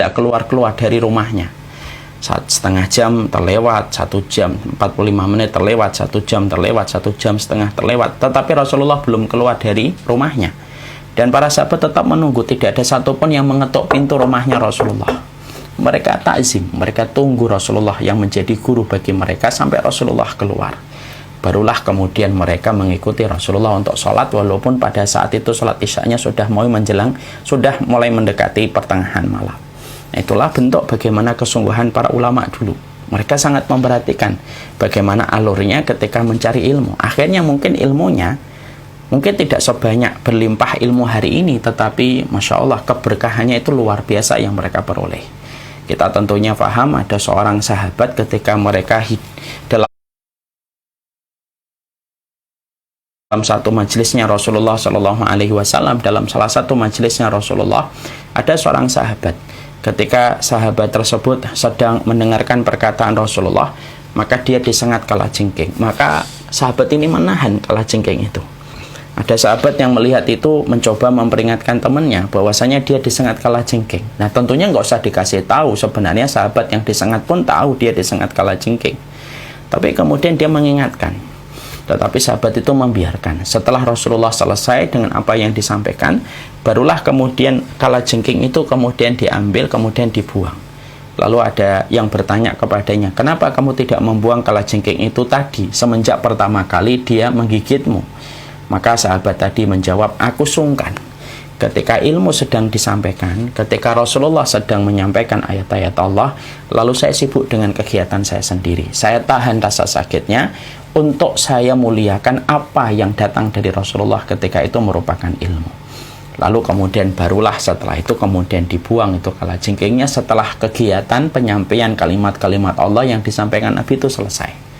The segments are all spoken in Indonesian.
tidak keluar-keluar dari rumahnya. Setengah jam terlewat, 1 jam 45 menit terlewat, 1 jam terlewat, 1 jam setengah terlewat, tetapi Rasulullah belum keluar dari rumahnya. Dan para sahabat tetap menunggu, tidak ada satupun yang mengetuk pintu rumahnya Rasulullah. Mereka takzim, mereka tunggu Rasulullah yang menjadi guru bagi mereka sampai Rasulullah keluar. Barulah kemudian mereka mengikuti Rasulullah untuk sholat, walaupun pada saat itu sholat isya'nya sudah mulai mendekati pertengahan malam. Itulah bentuk bagaimana kesungguhan para ulama dulu. Mereka sangat memperhatikan bagaimana alurnya ketika mencari ilmu. Akhirnya mungkin ilmunya tidak sebanyak berlimpah ilmu hari ini, tetapi Masya Allah keberkahannya itu luar biasa yang mereka peroleh. Kita tentunya paham ada seorang sahabat ketika mereka dalam satu majelisnya Rasulullah Shallallahu Alaihi Wasallam, dalam salah satu majelisnya Rasulullah ada seorang sahabat. Ketika sahabat tersebut sedang mendengarkan perkataan Rasulullah, maka dia disengat kalajengking. Maka sahabat ini menahan kalajengking itu. Ada sahabat yang melihat itu mencoba memperingatkan temannya bahwasanya dia disengat kalajengking. Nah tentunya nggak usah dikasih tahu, sebenarnya sahabat yang disengat pun tahu dia disengat kalajengking. Tapi kemudian dia mengingatkan. Tetapi sahabat itu membiarkan. Setelah Rasulullah selesai dengan apa yang disampaikan, barulah kemudian kalajengking itu kemudian diambil, kemudian dibuang. Lalu ada yang bertanya kepadanya, kenapa kamu tidak membuang kalajengking itu tadi, semenjak pertama kali dia menggigitmu? Maka sahabat tadi menjawab, aku sungkan. Ketika ilmu sedang disampaikan, ketika Rasulullah sedang menyampaikan ayat-ayat Allah, lalu saya sibuk dengan kegiatan saya sendiri. Saya tahan rasa sakitnya untuk saya muliakan apa yang datang dari Rasulullah ketika itu merupakan ilmu. Lalu kemudian barulah setelah itu kemudian dibuang itu kalajengkingnya setelah kegiatan penyampaian kalimat-kalimat Allah yang disampaikan Nabi itu selesai.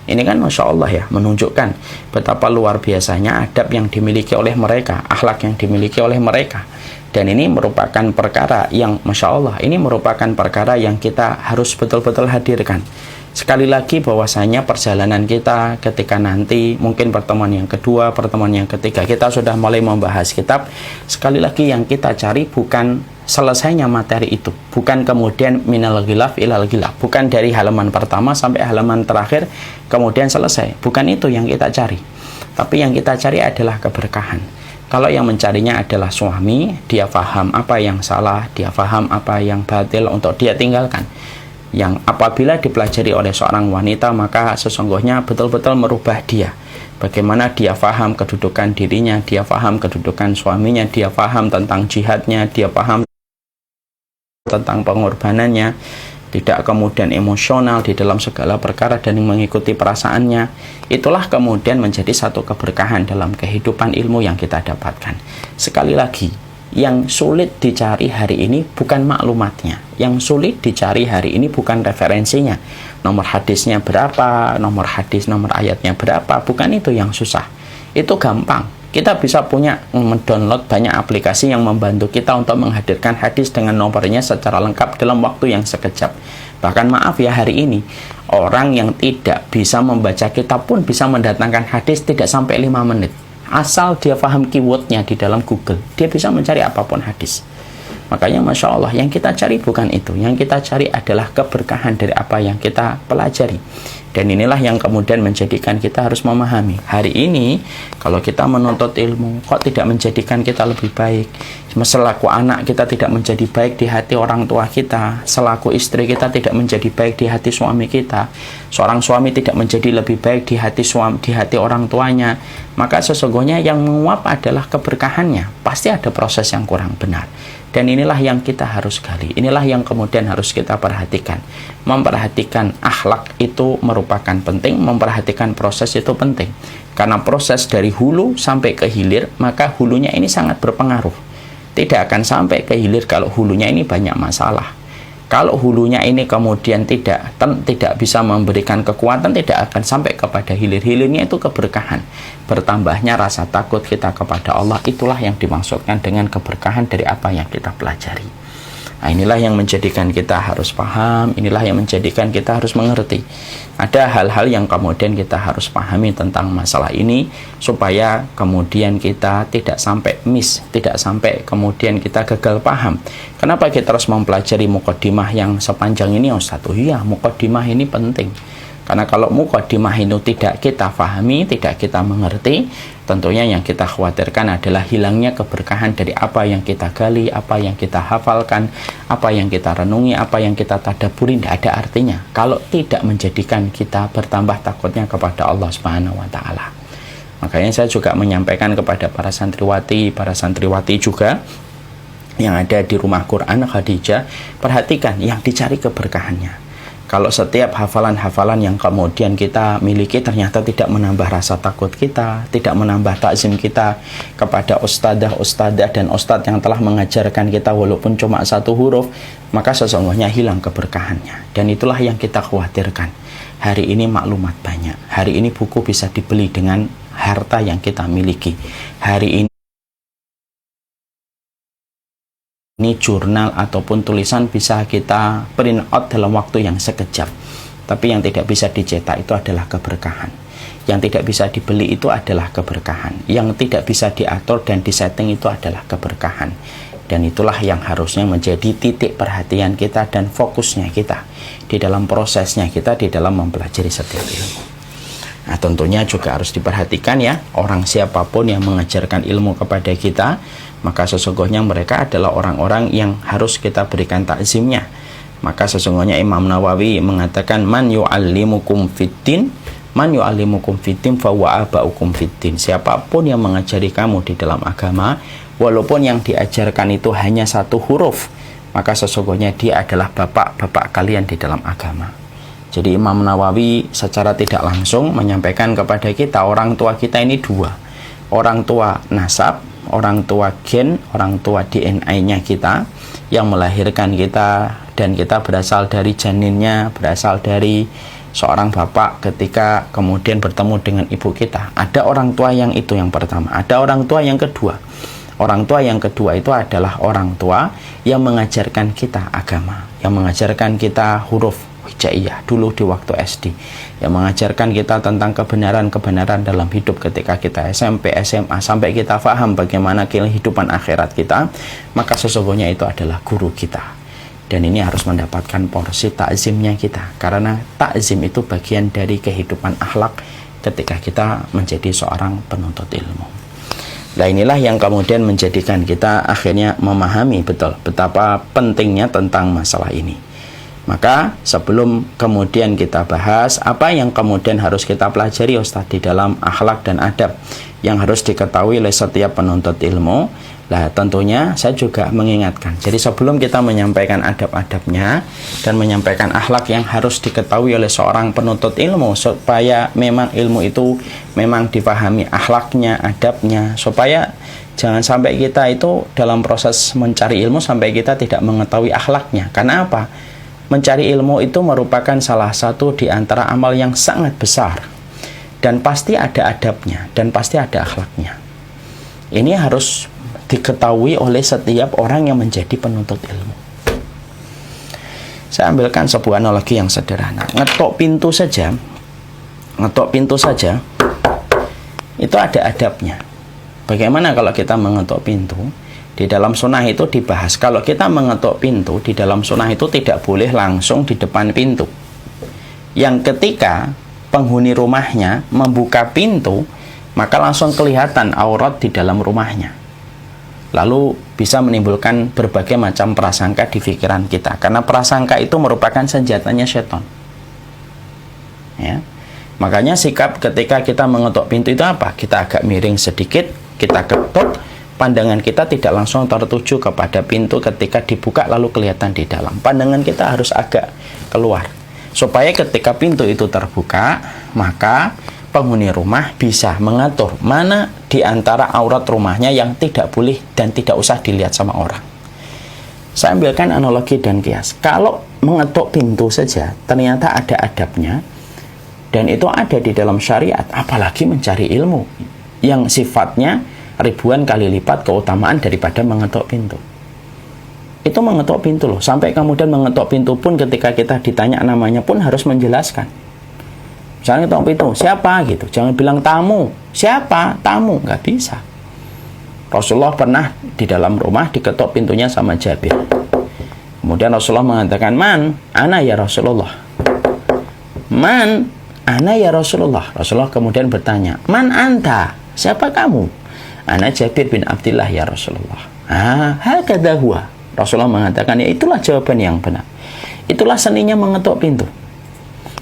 Ini kan Masya Allah ya, menunjukkan betapa luar biasanya adab yang dimiliki oleh mereka, akhlak yang dimiliki oleh mereka. Dan ini merupakan perkara yang Masya Allah, ini merupakan perkara yang kita harus betul-betul hadirkan. Sekali lagi bahwasanya perjalanan kita ketika nanti mungkin pertemuan yang kedua, pertemuan yang ketiga, kita sudah mulai membahas kitab. Sekali lagi yang kita cari bukan selesainya materi itu, bukan kemudian minal ghilaf ilal ghilaf, bukan dari halaman pertama sampai halaman terakhir kemudian selesai, bukan itu yang kita cari. Tapi yang kita cari adalah keberkahan. Kalau yang mencarinya adalah suami, dia faham apa yang salah, dia faham apa yang batil untuk dia tinggalkan. Yang apabila dipelajari oleh seorang wanita, maka sesungguhnya betul-betul merubah dia. Bagaimana dia faham kedudukan dirinya, dia faham kedudukan suaminya, dia faham tentang jihadnya, dia faham tentang pengorbanannya, tidak kemudian emosional di dalam segala perkara dan mengikuti perasaannya. Itulah kemudian menjadi satu keberkahan dalam kehidupan ilmu yang kita dapatkan. Sekali lagi, yang sulit dicari hari ini bukan maklumatnya, yang sulit dicari hari ini bukan referensinya, nomor hadisnya berapa, nomor ayatnya berapa, bukan itu yang susah. Itu gampang. Kita bisa mendownload banyak aplikasi yang membantu kita untuk menghadirkan hadis dengan nomornya secara lengkap dalam waktu yang sekejap. Bahkan maaf ya, hari ini orang yang tidak bisa membaca kitab pun bisa mendatangkan hadis tidak sampai 5 menit. Asal dia paham keywordnya di dalam Google, dia bisa mencari apapun hadis. Makanya Masya Allah, yang kita cari bukan itu. Yang kita cari adalah keberkahan dari apa yang kita pelajari. Dan inilah yang kemudian menjadikan kita harus memahami. Hari ini, kalau kita menuntut ilmu, kok tidak menjadikan kita lebih baik? Selaku anak kita tidak menjadi baik di hati orang tua kita. Selaku istri kita tidak menjadi baik di hati suami kita. Seorang suami tidak menjadi lebih baik di hati orang tuanya. Maka sesungguhnya yang menguap adalah keberkahannya. Pasti ada proses yang kurang benar. Dan inilah yang kita harus gali. Inilah yang kemudian harus kita perhatikan. Memperhatikan akhlak itu merupakan penting. Memperhatikan proses itu penting. Karena proses dari hulu sampai ke hilir, maka hulunya ini sangat berpengaruh. Tidak akan sampai ke hilir kalau hulunya ini banyak masalah. Kalau hulunya ini kemudian tidak bisa memberikan kekuatan, tidak akan sampai kepada hilir. Hilirnya itu keberkahan. Bertambahnya rasa takut kita kepada Allah, itulah yang dimaksudkan dengan keberkahan dari apa yang kita pelajari. Nah, inilah yang menjadikan kita harus paham, inilah yang menjadikan kita harus mengerti. Ada hal-hal yang kemudian kita harus pahami tentang masalah ini, supaya kemudian kita tidak sampai miss, tidak sampai kemudian kita gagal paham. Kenapa kita harus mempelajari muqaddimah yang sepanjang ini, Ustaz? Iya, muqaddimah ini penting. Karena kalau muqaddimah itu tidak kita pahami, tidak kita mengerti, tentunya yang kita khawatirkan adalah hilangnya keberkahan dari apa yang kita gali, apa yang kita hafalkan, apa yang kita renungi, apa yang kita tadaburi. Tidak ada artinya kalau tidak menjadikan kita bertambah takutnya kepada Allah Subhanahu wa Ta'ala. Makanya saya juga menyampaikan kepada para santriwati juga yang ada di rumah Quran Khadijah, perhatikan yang dicari keberkahannya. Kalau setiap hafalan-hafalan yang kemudian kita miliki ternyata tidak menambah rasa takut kita, tidak menambah takzim kita kepada ustadzah dan ustadz yang telah mengajarkan kita walaupun cuma satu huruf, maka sesungguhnya hilang keberkahannya. Dan itulah yang kita khawatirkan. Hari ini maklumat banyak, hari ini buku bisa dibeli dengan harta yang kita miliki. Hari ini jurnal ataupun tulisan bisa kita print out dalam waktu yang sekejap. Tapi yang tidak bisa dicetak itu adalah keberkahan. Yang tidak bisa dibeli itu adalah keberkahan. Yang tidak bisa diatur dan disetting itu adalah keberkahan. Dan itulah yang harusnya menjadi titik perhatian kita dan fokusnya kita di dalam prosesnya kita di dalam mempelajari setiap ilmu. Nah, tentunya juga harus diperhatikan ya, orang siapapun yang mengajarkan ilmu kepada kita, maka sesungguhnya mereka adalah orang-orang yang harus kita berikan takzimnya. Maka sesungguhnya Imam Nawawi mengatakan, man yu'allimukum fiddin fa huwa aba'ukum fiddin. Siapapun yang mengajari kamu di dalam agama, walaupun yang diajarkan itu hanya satu huruf, maka sesungguhnya dia adalah bapak-bapak kalian di dalam agama. Jadi Imam Nawawi secara tidak langsung menyampaikan kepada kita, orang tua kita ini dua. Orang tua nasab, orang tua gen, orang tua DNA-nya kita yang melahirkan kita, dan kita berasal dari janinnya, berasal dari seorang bapak ketika kemudian bertemu dengan ibu kita. Ada orang tua yang itu yang pertama, ada orang tua yang kedua. Orang tua yang kedua itu adalah orang tua yang mengajarkan kita agama, yang mengajarkan kita huruf hijaiyah dulu di waktu SD, yang mengajarkan kita tentang kebenaran-kebenaran dalam hidup ketika kita SMP, SMA, sampai kita paham bagaimana kehidupan akhirat kita, maka sesungguhnya itu adalah guru kita. Dan ini harus mendapatkan porsi takzimnya kita, karena takzim itu bagian dari kehidupan akhlak ketika kita menjadi seorang penuntut ilmu. Nah, inilah yang kemudian menjadikan kita akhirnya memahami betul betapa pentingnya tentang masalah ini. Maka sebelum kemudian kita bahas apa yang kemudian harus kita pelajari Ustaz di dalam akhlak dan adab yang harus diketahui oleh setiap penuntut ilmu, lah tentunya saya juga mengingatkan. Jadi sebelum kita menyampaikan adab-adabnya dan menyampaikan akhlak yang harus diketahui oleh seorang penuntut ilmu, supaya memang ilmu itu memang dipahami akhlaknya, adabnya, supaya jangan sampai kita itu dalam proses mencari ilmu sampai kita tidak mengetahui akhlaknya. Karena apa? Mencari ilmu itu merupakan salah satu di antara amal yang sangat besar, dan pasti ada adabnya dan pasti ada akhlaknya. Ini harus diketahui oleh setiap orang yang menjadi penuntut ilmu. Saya ambilkan sebuah analogi yang sederhana. Ngetok pintu saja itu ada adabnya. Bagaimana kalau kita mengetok pintu? Di dalam sunnah itu dibahas, kalau kita mengetuk pintu, di dalam sunnah itu tidak boleh langsung di depan pintu. Yang ketika penghuni rumahnya membuka pintu, maka langsung kelihatan aurat di dalam rumahnya. Lalu bisa menimbulkan berbagai macam prasangka di pikiran kita, karena prasangka itu merupakan senjatanya setan. Ya. Makanya sikap ketika kita mengetuk pintu itu apa? Kita agak miring sedikit, kita ketuk, pandangan kita tidak langsung tertuju kepada pintu ketika dibuka lalu kelihatan di dalam. Pandangan kita harus agak keluar, supaya ketika pintu itu terbuka, maka penghuni rumah bisa mengatur mana di antara aurat rumahnya yang tidak boleh dan tidak usah dilihat sama orang. Saya ambilkan analogi dan kias. Kalau mengetuk pintu saja ternyata ada adabnya, dan itu ada di dalam syariat, apalagi mencari ilmu yang sifatnya ribuan kali lipat keutamaan daripada mengetuk pintu. itu mengetuk pintu loh. Sampai kemudian mengetuk pintu pun ketika kita ditanya namanya pun harus menjelaskan. Misalnya ketuk pintu, siapa gitu. Jangan bilang tamu. Siapa? Tamu. Nggak bisa. Rasulullah pernah di dalam rumah diketuk pintunya sama Jabir. Kemudian Rasulullah mengatakan, "Man, ana ya Rasulullah." "Man, ana ya Rasulullah." Rasulullah kemudian bertanya, "Man anta?" Siapa kamu? "Ana Jabir bin Abdullah ya Rasulullah." Hakadha huwa. Rasulullah mengatakan, ya itulah jawaban yang benar. Itulah seninya mengetuk pintu.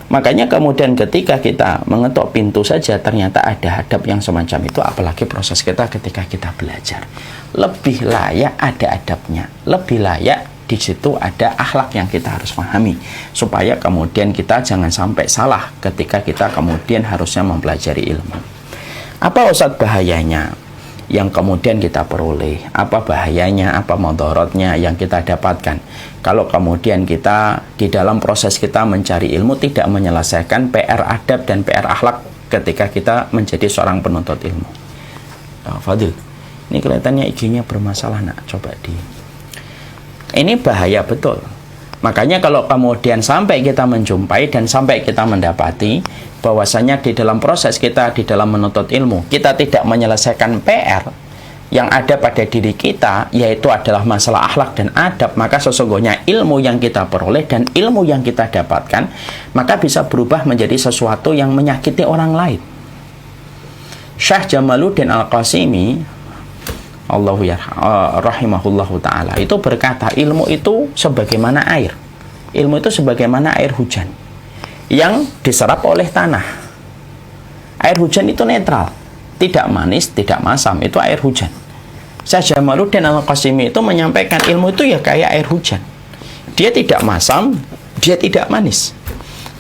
Makanya kemudian ketika kita mengetuk pintu saja ternyata ada adab yang semacam itu, apalagi proses kita ketika kita belajar. Lebih layak ada adabnya, lebih layak di situ ada akhlak yang kita harus pahami, supaya kemudian kita jangan sampai salah ketika kita kemudian harusnya mempelajari ilmu. Apa Ustaz bahayanya yang kemudian kita peroleh? Apa bahayanya, apa mudaratnya yang kita dapatkan kalau kemudian kita di dalam proses kita mencari ilmu tidak menyelesaikan PR adab dan PR akhlak ketika kita menjadi seorang penuntut ilmu? Fadil, ini kelihatannya IG-nya bermasalah nak, coba ini bahaya betul. Makanya kalau kemudian sampai kita menjumpai dan sampai kita mendapati bahwasanya di dalam proses kita di dalam menuntut ilmu kita tidak menyelesaikan PR yang ada pada diri kita, yaitu adalah masalah akhlak dan adab, maka sesungguhnya ilmu yang kita peroleh dan ilmu yang kita dapatkan maka bisa berubah menjadi sesuatu yang menyakiti orang lain. Syekh Jamaluddin Al-Qasimi rahimahullahu ta'ala itu berkata, ilmu itu sebagaimana air. Ilmu itu sebagaimana air hujan yang diserap oleh tanah. Air hujan itu netral, tidak manis, tidak masam, itu air hujan. Syekh Jamaluddin Al-Qasimi itu menyampaikan ilmu itu ya kayak air hujan. Dia tidak masam, dia tidak manis.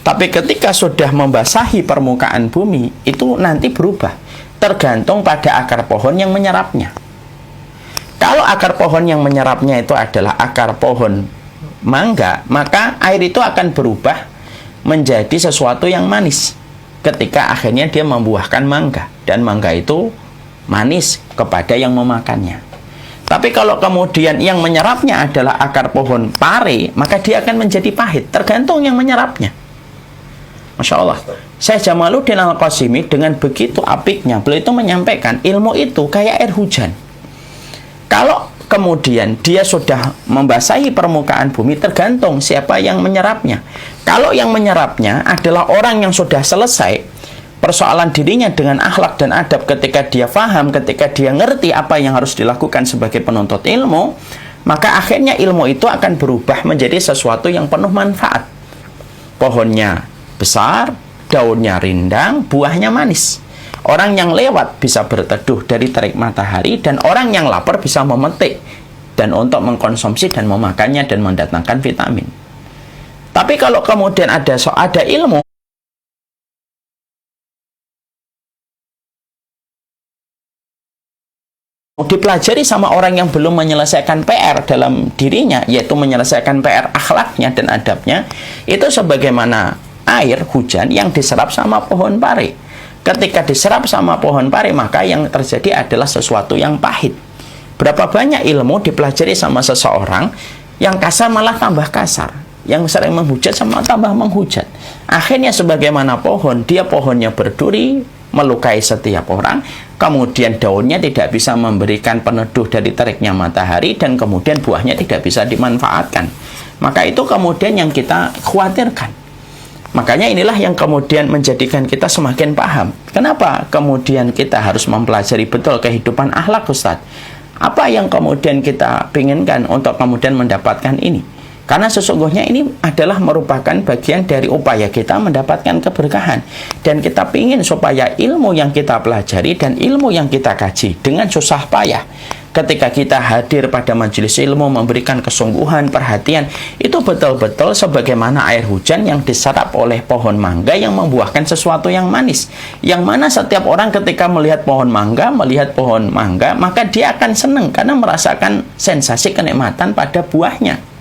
Tapi ketika sudah membasahi permukaan bumi, itu nanti berubah, tergantung pada akar pohon yang menyerapnya. Kalau akar pohon yang menyerapnya itu adalah akar pohon mangga, maka air itu akan berubah menjadi sesuatu yang manis ketika akhirnya dia membuahkan mangga, dan mangga itu manis kepada yang memakannya. Tapi kalau kemudian yang menyerapnya adalah akar pohon pare, maka dia akan menjadi pahit, tergantung yang menyerapnya. Masya Allah. Syekh Jamaluddin Al-Qasimi dengan begitu apiknya beliau itu menyampaikan ilmu itu kayak air hujan. Kalau kemudian dia sudah membasahi permukaan bumi, tergantung siapa yang menyerapnya. Kalau yang menyerapnya adalah orang yang sudah selesai persoalan dirinya dengan akhlak dan adab, ketika dia faham, ketika dia ngerti apa yang harus dilakukan sebagai penuntut ilmu, maka akhirnya ilmu itu akan berubah menjadi sesuatu yang penuh manfaat. Pohonnya besar, daunnya rindang, buahnya manis. Orang yang lewat bisa berteduh dari terik matahari, dan orang yang lapar bisa memetik dan untuk mengkonsumsi dan memakannya dan mendatangkan vitamin. Tapi kalau kemudian ada ilmu dipelajari sama orang yang belum menyelesaikan PR dalam dirinya, yaitu menyelesaikan PR akhlaknya dan adabnya, itu sebagaimana air hujan yang diserap sama pohon pare. Ketika diserap sama pohon pare, maka yang terjadi adalah sesuatu yang pahit. Berapa banyak ilmu dipelajari sama seseorang yang kasar malah tambah kasar, yang sering menghujat sama tambah menghujat. Akhirnya sebagaimana pohon, dia pohonnya berduri, melukai setiap orang, kemudian daunnya tidak bisa memberikan peneduh dari teriknya matahari, dan kemudian buahnya tidak bisa dimanfaatkan. Maka itu kemudian yang kita khawatirkan. Makanya inilah yang kemudian menjadikan kita semakin paham. Kenapa kemudian kita harus mempelajari betul kehidupan akhlak, Ustaz? Apa yang kemudian kita inginkan untuk kemudian mendapatkan ini? Karena sesungguhnya ini adalah merupakan bagian dari upaya kita mendapatkan keberkahan. Dan kita ingin supaya ilmu yang kita pelajari dan ilmu yang kita kaji dengan susah payah, ketika kita hadir pada majelis ilmu, memberikan kesungguhan, perhatian, itu betul-betul sebagaimana air hujan yang diserap oleh pohon mangga yang membuahkan sesuatu yang manis. Yang mana setiap orang ketika melihat pohon mangga, maka dia akan senang karena merasakan sensasi kenikmatan pada buahnya.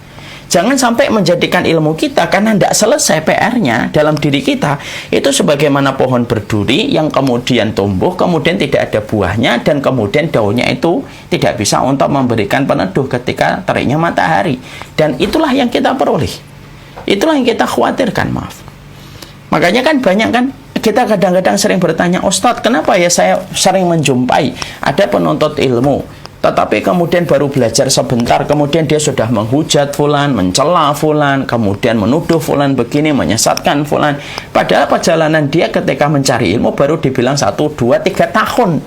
Jangan sampai menjadikan ilmu kita, karena tidak selesai PR-nya dalam diri kita, itu sebagaimana pohon berduri yang kemudian tumbuh, kemudian tidak ada buahnya, dan kemudian daunnya itu tidak bisa untuk memberikan peneduh ketika teriknya matahari. Dan itulah yang kita peroleh. Itulah yang kita khawatirkan, maaf. Makanya kan banyak kan, kita kadang-kadang sering bertanya, Ustadz, kenapa ya saya sering menjumpai ada penuntut ilmu, tetapi kemudian baru belajar sebentar, kemudian dia sudah menghujat fulan, mencela fulan, kemudian menuduh fulan begini, menyesatkan fulan. Padahal perjalanan dia ketika mencari ilmu baru dibilang 1, 2, 3 tahun.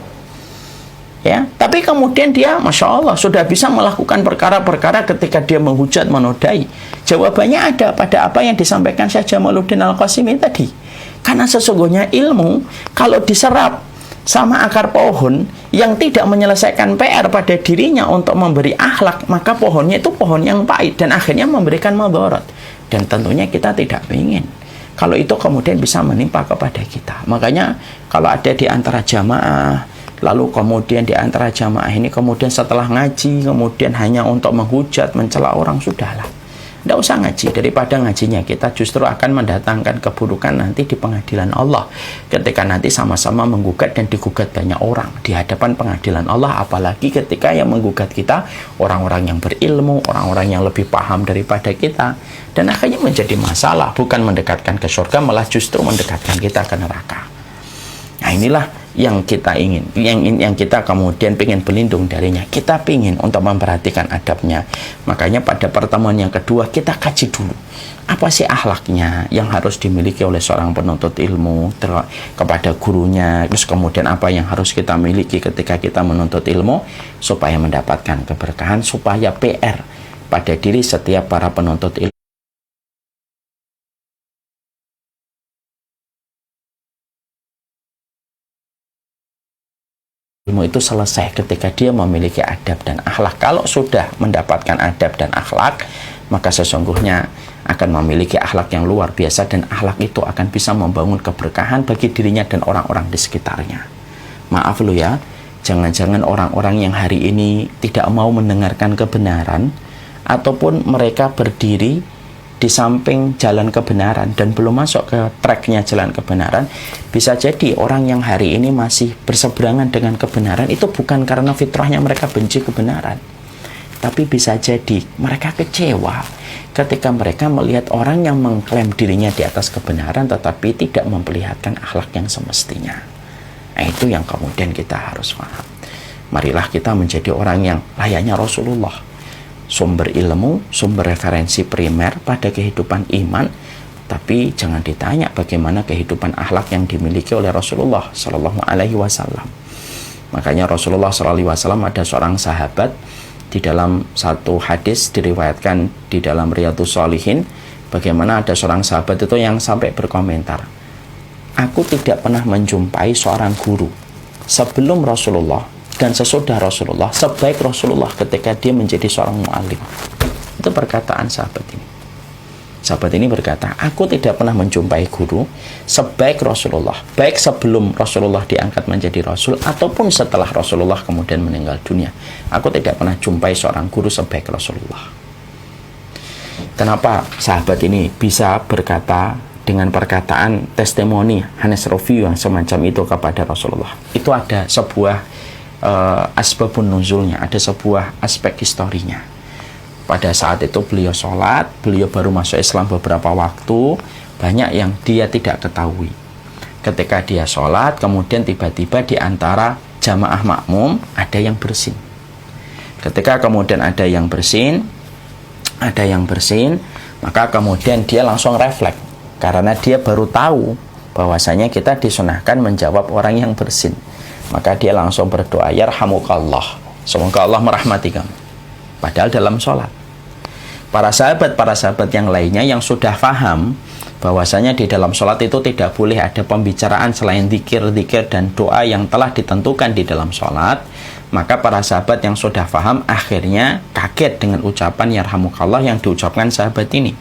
Ya, tapi kemudian dia, Masya Allah, sudah bisa melakukan perkara-perkara ketika dia menghujat, menodai. Jawabannya ada pada apa yang disampaikan Syekh Jamaluddin Al-Qasimi tadi. Karena sesungguhnya ilmu, kalau diserap sama akar pohon yang tidak menyelesaikan PR pada dirinya untuk memberi akhlak, maka pohonnya itu pohon yang pahit dan akhirnya memberikan madarat. Dan tentunya kita tidak ingin kalau itu kemudian bisa menimpa kepada kita. Makanya kalau ada di antara jamaah, lalu kemudian di antara jamaah ini kemudian setelah ngaji kemudian hanya untuk menghujat, mencela orang, sudahlah, tidak usah ngaji. Daripada ngajinya kita justru akan mendatangkan keburukan nanti di pengadilan Allah, ketika nanti sama-sama menggugat dan digugat banyak orang di hadapan pengadilan Allah. Apalagi ketika yang menggugat kita orang-orang yang berilmu, orang-orang yang lebih paham daripada kita, dan akhirnya menjadi masalah, bukan mendekatkan ke surga, malah justru mendekatkan kita ke neraka. Nah, inilah yang kita ingin, yang kita kemudian ingin berlindung darinya. Kita ingin untuk memperhatikan adabnya. Makanya pada pertemuan yang kedua kita kaji dulu, apa sih akhlaknya yang harus dimiliki oleh seorang penuntut ilmu kepada gurunya. Terus kemudian apa yang harus kita miliki ketika kita menuntut ilmu supaya mendapatkan keberkahan, supaya PR pada diri setiap para penuntut ilmu itu selesai ketika dia memiliki adab dan akhlak. Kalau sudah mendapatkan adab dan akhlak, maka sesungguhnya akan memiliki akhlak yang luar biasa, dan akhlak itu akan bisa membangun keberkahan bagi dirinya dan orang-orang di sekitarnya. Maaf lo ya, jangan-jangan orang-orang yang hari ini tidak mau mendengarkan kebenaran, ataupun mereka berdiri di samping jalan kebenaran dan belum masuk ke tracknya jalan kebenaran, bisa jadi orang yang hari ini masih berseberangan dengan kebenaran itu bukan karena fitrahnya mereka benci kebenaran, tapi bisa jadi mereka kecewa ketika mereka melihat orang yang mengklaim dirinya di atas kebenaran tetapi tidak memperlihatkan akhlak yang semestinya. Nah, itu yang kemudian kita harus paham. Marilah kita menjadi orang yang layaknya Rasulullah, sumber ilmu, sumber referensi primer pada kehidupan iman, tapi jangan ditanya bagaimana kehidupan akhlak yang dimiliki oleh Rasulullah Shallallahu Alaihi Wasallam. Makanya Rasulullah Shallallahu Alaihi Wasallam ada seorang sahabat, di dalam satu hadis diriwayatkan di dalam Riyadhus Shalihin, bagaimana ada seorang sahabat itu yang sampai berkomentar, aku tidak pernah menjumpai seorang guru sebelum Rasulullah dan sesudah Rasulullah sebaik Rasulullah ketika dia menjadi seorang mu'alim. Itu perkataan sahabat ini. Sahabat ini berkata, aku tidak pernah menjumpai guru sebaik Rasulullah, baik sebelum Rasulullah diangkat menjadi Rasul ataupun setelah Rasulullah kemudian meninggal dunia. Aku tidak pernah jumpai seorang guru sebaik Rasulullah. Kenapa sahabat ini bisa berkata dengan perkataan testimoni Hanes Review yang semacam itu kepada Rasulullah? Itu ada sebuah asbabun nuzulnya, ada sebuah aspek historinya. Pada saat itu beliau sholat, beliau baru masuk Islam beberapa waktu, banyak yang dia tidak ketahui. Ketika dia sholat, kemudian tiba-tiba di antara jamaah makmum ada yang bersin. Ketika kemudian ada yang bersin, maka kemudian dia langsung refleks, karena dia baru tahu bahwasanya kita disunahkan menjawab orang yang bersin. Maka dia langsung berdoa, yarhamukallah, semoga Allah merahmati kamu, padahal dalam sholat. Para sahabat yang lainnya yang sudah paham bahwasanya di dalam sholat itu tidak boleh ada pembicaraan selain zikir dan doa yang telah ditentukan di dalam sholat, maka para sahabat yang sudah paham akhirnya kaget dengan ucapan yarhamukallah yang diucapkan sahabat ini.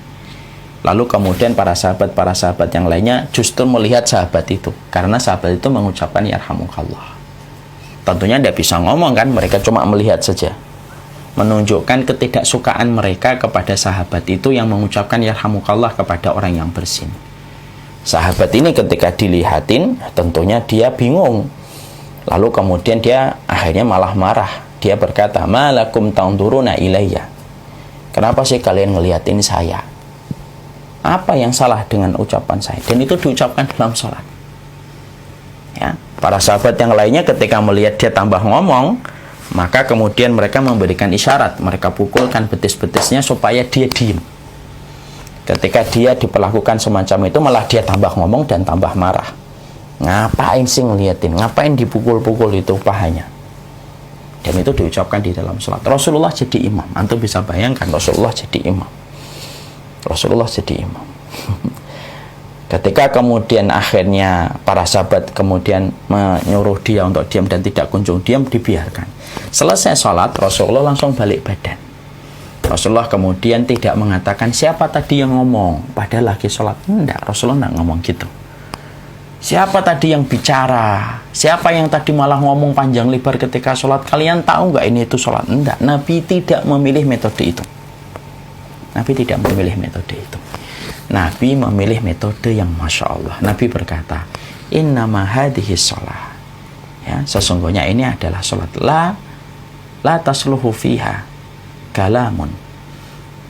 Lalu kemudian para sahabat yang lainnya justru melihat sahabat itu, karena sahabat itu mengucapkan yarhamukallah. Tentunya tidak bisa ngomong kan, mereka cuma melihat saja. menunjukkan ketidaksukaan mereka kepada sahabat itu yang mengucapkan yarhamukallah kepada orang yang bersin. Sahabat ini ketika dilihatin, tentunya dia bingung. Lalu kemudian dia akhirnya malah marah. Dia berkata, malakum ta'nduruna ilayya. Kenapa sih kalian ngeliatin saya? Apa yang salah dengan ucapan saya? Dan itu diucapkan dalam sholat. Ya, para sahabat yang lainnya ketika melihat dia tambah ngomong, maka kemudian mereka memberikan isyarat. Mereka pukulkan betis-betisnya supaya dia diem. Ketika dia diperlakukan semacam itu, malah dia tambah ngomong dan tambah marah. Ngapain sih ngeliatin? Ngapain dipukul-pukul itu pahanya? Dan itu diucapkan di dalam sholat. Rasulullah jadi imam. Antum bisa bayangkan Rasulullah jadi imam. Rasulullah jadi imam. Ketika kemudian akhirnya para sahabat kemudian menyuruh dia untuk diam dan tidak kunjung diam, dibiarkan. Selesai sholat, Rasulullah langsung balik badan. Rasulullah kemudian tidak mengatakan siapa tadi yang ngomong padahal lagi sholat. Enggak, Rasulullah enggak ngomong gitu. Siapa tadi yang bicara? Siapa yang tadi malah ngomong panjang lebar ketika sholat? Kalian tahu nggak ini itu sholat? Enggak, Nabi tidak memilih metode itu. Nabi tidak memilih metode itu. Nabi memilih metode yang Masya Allah. Nabi berkata, innama hadhihi sholat. Ya, sesungguhnya ini adalah sholat. La tasluhu fiha kalamun.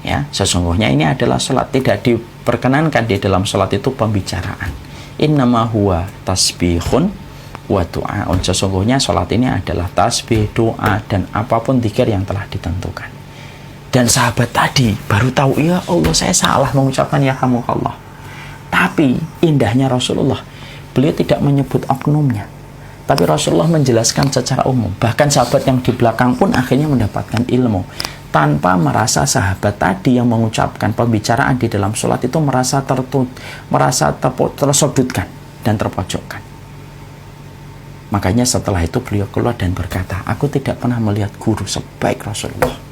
Ya, sesungguhnya ini adalah sholat. Tidak diperkenankan di dalam sholat itu pembicaraan. Innama huwa tasbihun wa du'aun. Sesungguhnya sholat ini adalah tasbih, doa, dan apapun dzikir yang telah ditentukan. Dan sahabat tadi baru tahu, ya Allah saya salah mengucapkan yarhamukallah. Tapi indahnya Rasulullah, beliau tidak menyebut oknumnya, tapi Rasulullah menjelaskan secara umum. Bahkan sahabat yang di belakang pun akhirnya mendapatkan ilmu tanpa merasa sahabat tadi yang mengucapkan pembicaraan di dalam sholat itu merasa tersudutkan dan terpojokkan. Makanya setelah itu beliau keluar dan berkata, aku tidak pernah melihat guru sebaik Rasulullah.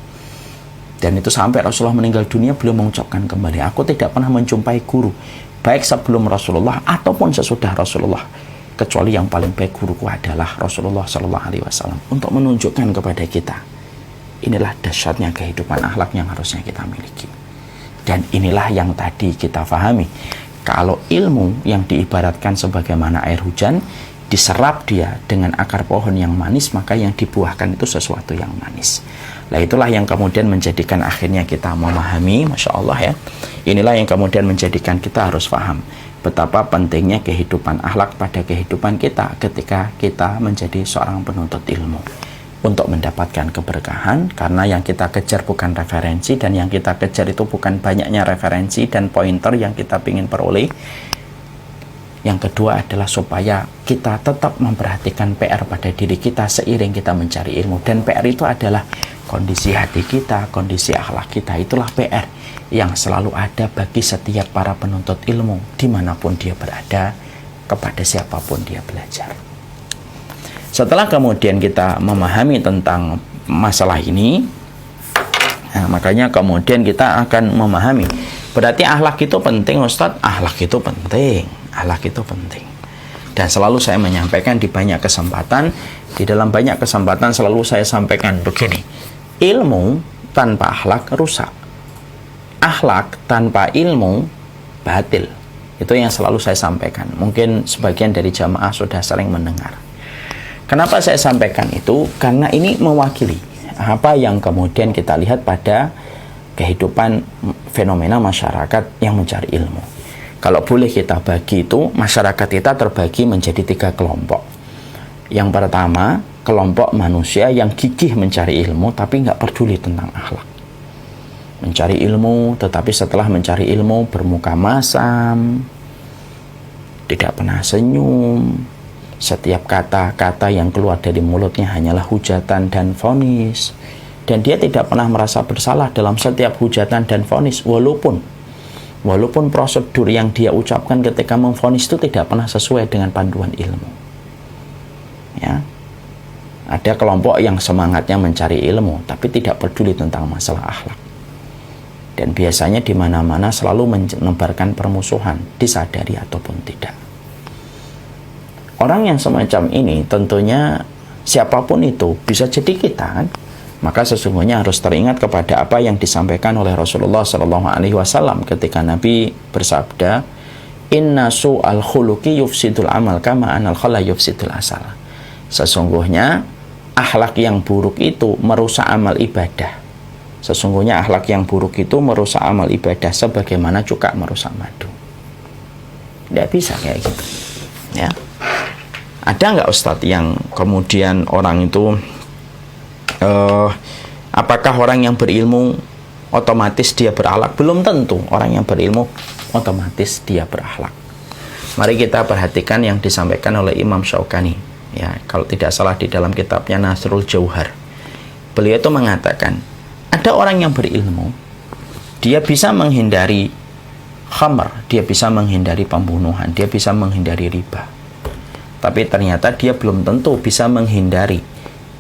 Dan itu sampai Rasulullah meninggal dunia, beliau mengucapkan kembali, aku tidak pernah menjumpai guru baik sebelum Rasulullah ataupun sesudah Rasulullah, kecuali yang paling baik guruku adalah Rasulullah SAW. Untuk menunjukkan kepada kita, inilah dahsyatnya kehidupan akhlak yang harusnya kita miliki. Dan inilah yang tadi kita pahami. Kalau ilmu yang diibaratkan sebagaimana air hujan, diserap dia dengan akar pohon yang manis, maka yang dibuahkan itu sesuatu yang manis. Nah, itulah yang kemudian menjadikan akhirnya kita memahami, Masya Allah ya. Inilah yang kemudian menjadikan kita harus paham betapa pentingnya kehidupan akhlak pada kehidupan kita ketika kita menjadi seorang penuntut ilmu. Untuk mendapatkan keberkahan, karena yang kita kejar bukan referensi, dan yang kita kejar itu bukan banyaknya referensi dan pointer yang kita ingin peroleh. Yang kedua adalah supaya kita tetap memperhatikan PR pada diri kita seiring kita mencari ilmu. Dan PR itu adalah kondisi hati kita, kondisi akhlak kita. Itulah PR yang selalu ada bagi setiap para penuntut ilmu, dimanapun dia berada, kepada siapapun dia belajar. Setelah kemudian kita memahami tentang masalah ini, nah, makanya kemudian kita akan memahami, berarti akhlak itu penting, Ustadz. Akhlak itu penting, akhlak itu penting. Dan selalu saya menyampaikan di banyak kesempatan, di dalam banyak kesempatan selalu saya sampaikan begini, ilmu tanpa akhlak rusak, akhlak tanpa ilmu batil. Itu yang selalu saya sampaikan. Mungkin sebagian dari jamaah sudah sering mendengar. Kenapa saya sampaikan itu? Karena ini mewakili apa yang kemudian kita lihat pada kehidupan fenomena masyarakat yang mencari ilmu. Kalau boleh kita bagi itu, masyarakat kita terbagi menjadi 3 kelompok. Yang pertama, kelompok manusia yang gigih mencari ilmu tapi nggak peduli tentang akhlak. Mencari ilmu, tetapi setelah mencari ilmu bermuka masam, tidak pernah senyum. Setiap kata-kata yang keluar dari mulutnya hanyalah hujatan dan vonis. Dan dia tidak pernah merasa bersalah dalam setiap hujatan dan vonis, walaupun prosedur yang dia ucapkan ketika memvonis itu tidak pernah sesuai dengan panduan ilmu. Ya. Ada kelompok yang semangatnya mencari ilmu tapi tidak peduli tentang masalah akhlak. Dan biasanya di mana-mana selalu menebarkan permusuhan, disadari ataupun tidak. Orang yang semacam ini tentunya siapapun itu, bisa jadi kita kan, Maka sesungguhnya harus teringat kepada apa yang disampaikan oleh Rasulullah SAW ketika Nabi bersabda, Inna su'al khuluqi yufsidul amal kama anal khala yufsidul asal. Sesungguhnya akhlak yang buruk itu merusak amal ibadah. Sesungguhnya akhlak yang buruk itu merusak amal ibadah sebagaimana cuka merusak madu. Tidak bisa kayak gitu. Ya. Ada nggak Ustadz yang kemudian orang itu apakah orang yang berilmu otomatis dia berakhlak? Belum tentu orang yang berilmu otomatis dia berakhlak. Mari kita perhatikan yang disampaikan oleh Imam Syaukani. Ya, kalau tidak salah di dalam kitabnya Nasrul Jauhar. Beliau itu mengatakan, ada orang yang berilmu, dia bisa menghindari khamr, dia bisa menghindari pembunuhan, dia bisa menghindari riba. Tapi ternyata dia belum tentu bisa menghindari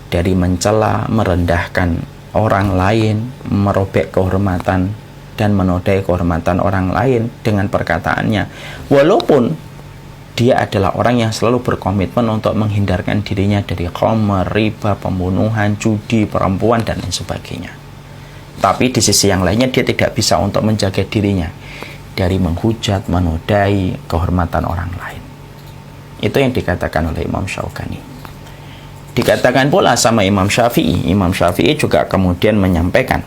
dari mencela, merendahkan orang lain, merobek kehormatan dan menodai kehormatan orang lain dengan perkataannya. Walaupun dia adalah orang yang selalu berkomitmen untuk menghindarkan dirinya dari khamr, riba, pembunuhan, judi, perempuan, dan lain sebagainya. Tapi di sisi yang lainnya dia tidak bisa untuk menjaga dirinya dari menghujat, menodai kehormatan orang lain. Itu yang dikatakan oleh Imam Syaukani. Dikatakan pula sama Imam Syafi'i. Imam Syafi'i juga kemudian menyampaikan.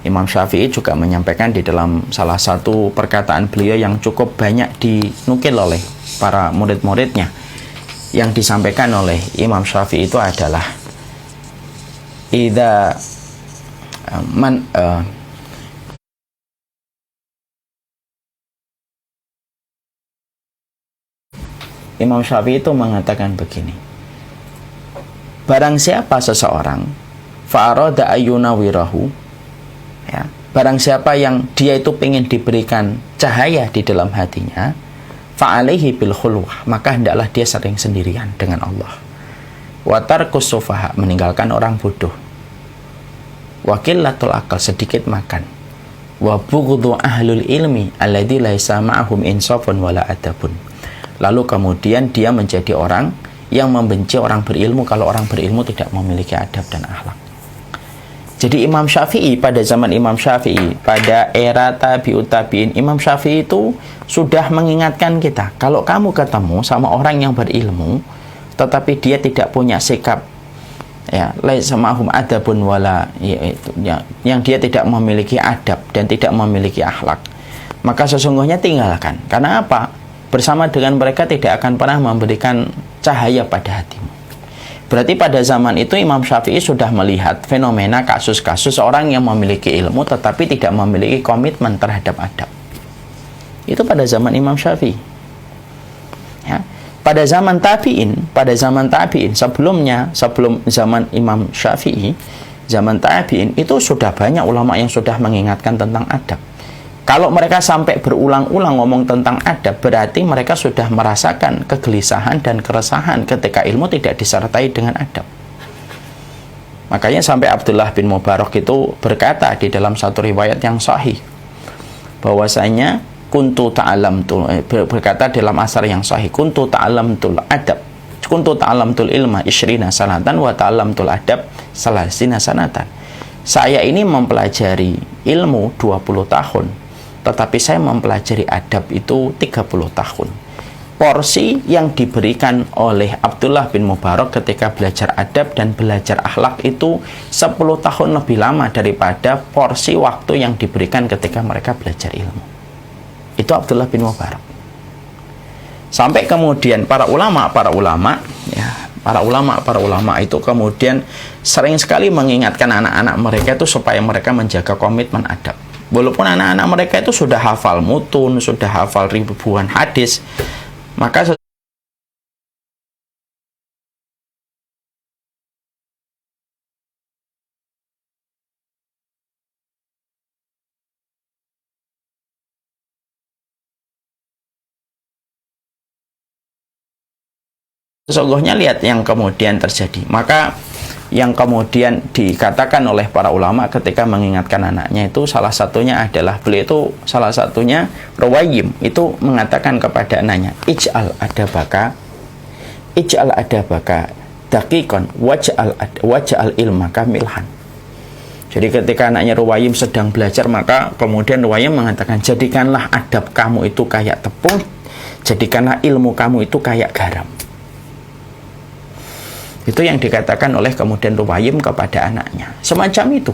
Imam Syafi'i juga menyampaikan di dalam salah satu perkataan beliau yang cukup banyak dinukil oleh para murid-muridnya. Yang disampaikan oleh Imam Syafi'i itu adalah Imam Syafi'i itu mengatakan begini, barang siapa seseorang fa'arada ayyunawirahu, ya, barang siapa yang dia itu ingin diberikan cahaya di dalam hatinya, fa'alaihi bil khulwah, maka hendaklah dia sering sendirian dengan Allah. Wa tarkus sufaha, meninggalkan orang bodoh. Wa qillatul akal, sedikit makan. Wa bughdhu ahlul ilmi alladzi laisa ma'ahum insafun wala adabun. Lalu kemudian dia menjadi orang yang membenci orang berilmu kalau orang berilmu tidak memiliki adab dan akhlak. Jadi Imam Syafi'i, pada zaman Imam Syafi'i, pada era tabi'ut tabi'in, Imam Syafi'i itu sudah mengingatkan kita, kalau kamu ketemu sama orang yang berilmu tetapi dia tidak punya sikap, ya, laisa ma'hum adabun wala, yaitu yang dia tidak memiliki adab dan tidak memiliki akhlak, maka sesungguhnya tinggalkan. Karena apa? Bersama dengan mereka tidak akan pernah memberikan cahaya pada hatimu. Berarti pada zaman itu Imam Syafi'i sudah melihat fenomena kasus-kasus orang yang memiliki ilmu tetapi tidak memiliki komitmen terhadap adab. Itu pada zaman Imam Syafi'i. Ya. Pada zaman tabi'in sebelumnya, sebelum zaman Imam Syafi'i, zaman tabi'in itu sudah banyak ulama yang sudah mengingatkan tentang adab. Kalau mereka sampai berulang-ulang ngomong tentang adab, berarti mereka sudah merasakan kegelisahan dan keresahan ketika ilmu tidak disertai dengan adab. Makanya sampai Abdullah bin Mubarak itu berkata di dalam satu riwayat yang sahih, bahwasanya berkata dalam asar yang sahih, kuntu ta'alamtul ilma isyrina sanatan wa ta'alamtul adab salasina sanatan. Saya ini mempelajari ilmu 20 tahun, tetapi saya mempelajari adab itu 30 tahun. Porsi yang diberikan oleh Abdullah bin Mubarak ketika belajar adab dan belajar akhlak itu 10 tahun lebih lama daripada porsi waktu yang diberikan ketika mereka belajar ilmu. Itu Abdullah bin Mubarak. Sampai kemudian para ulama itu kemudian sering sekali mengingatkan anak-anak mereka itu supaya mereka menjaga komitmen adab. Walaupun anak-anak mereka itu sudah hafal mutun, sudah hafal ribuan hadis, maka sesungguhnya lihat yang kemudian terjadi. Maka yang kemudian dikatakan oleh para ulama ketika mengingatkan anaknya itu salah satunya adalah beliau itu salah satunya Ruwayyim itu mengatakan kepada anaknya, ij'al adabaka daqiqan waj'al ilmaka milhan. Jadi ketika anaknya Ruwaim sedang belajar, maka kemudian Ruwaim mengatakan, jadikanlah adab kamu itu kayak tepung, jadikanlah ilmu kamu itu kayak garam. Itu yang dikatakan oleh kemudian Ruwaim kepada anaknya. Semacam itu.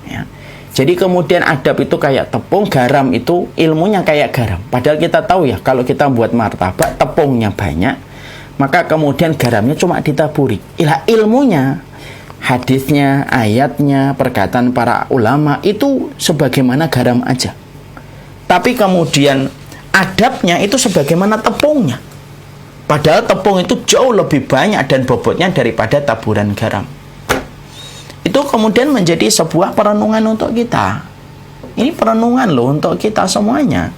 Ya. Jadi kemudian adab itu kayak tepung, garam itu ilmunya kayak garam. Padahal kita tahu ya, kalau kita buat martabak, tepungnya banyak, maka kemudian garamnya cuma ditaburi. Ilmunya, hadisnya, ayatnya, perkataan para ulama itu sebagaimana garam aja. Tapi kemudian adabnya itu sebagaimana tepungnya. Padahal tepung itu jauh lebih banyak dan bobotnya daripada taburan garam. Itu kemudian menjadi sebuah perenungan untuk kita. Ini perenungan loh untuk kita semuanya.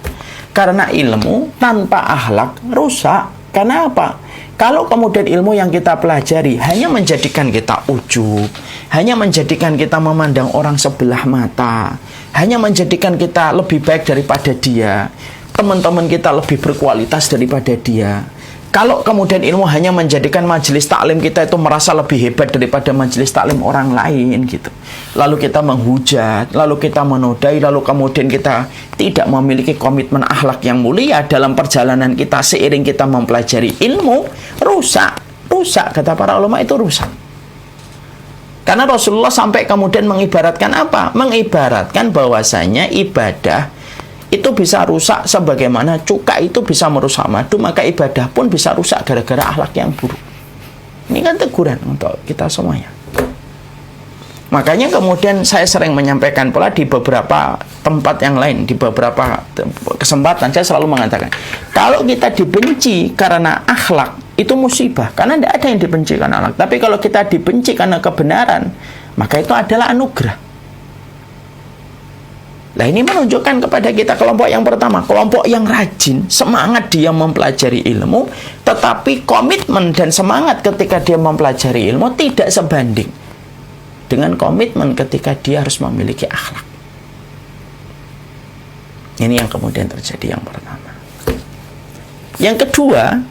Karena ilmu tanpa akhlak rusak. Karena apa? Kalau kemudian ilmu yang kita pelajari hanya menjadikan kita ujub, hanya menjadikan kita memandang orang sebelah mata, hanya menjadikan kita lebih baik daripada dia, teman-teman kita lebih berkualitas daripada dia. Kalau kemudian ilmu hanya menjadikan majelis taklim kita itu merasa lebih hebat daripada majelis taklim orang lain gitu. Lalu kita menghujat, lalu kita menodai, lalu kemudian kita tidak memiliki komitmen akhlak yang mulia dalam perjalanan kita seiring kita mempelajari ilmu, rusak kata para ulama itu rusak. Karena Rasulullah sampai kemudian mengibaratkan apa? Mengibaratkan bahwasanya ibadah itu bisa rusak sebagaimana cuka itu bisa merusak madu, maka ibadah pun bisa rusak gara-gara akhlak yang buruk. Ini kan teguran untuk kita semuanya. Makanya kemudian saya sering menyampaikan pula di beberapa tempat yang lain, di beberapa kesempatan saya selalu mengatakan, kalau kita dibenci karena akhlak itu musibah, karena tidak ada yang dibenci karena akhlak. Tapi kalau kita dibenci karena kebenaran, maka itu adalah anugerah. Nah, ini menunjukkan kepada kita kelompok yang pertama, kelompok yang rajin, semangat dia mempelajari ilmu, tetapi komitmen dan semangat ketika dia mempelajari ilmu tidak sebanding dengan komitmen ketika dia harus memiliki akhlak. Ini yang kemudian terjadi yang pertama. Yang kedua,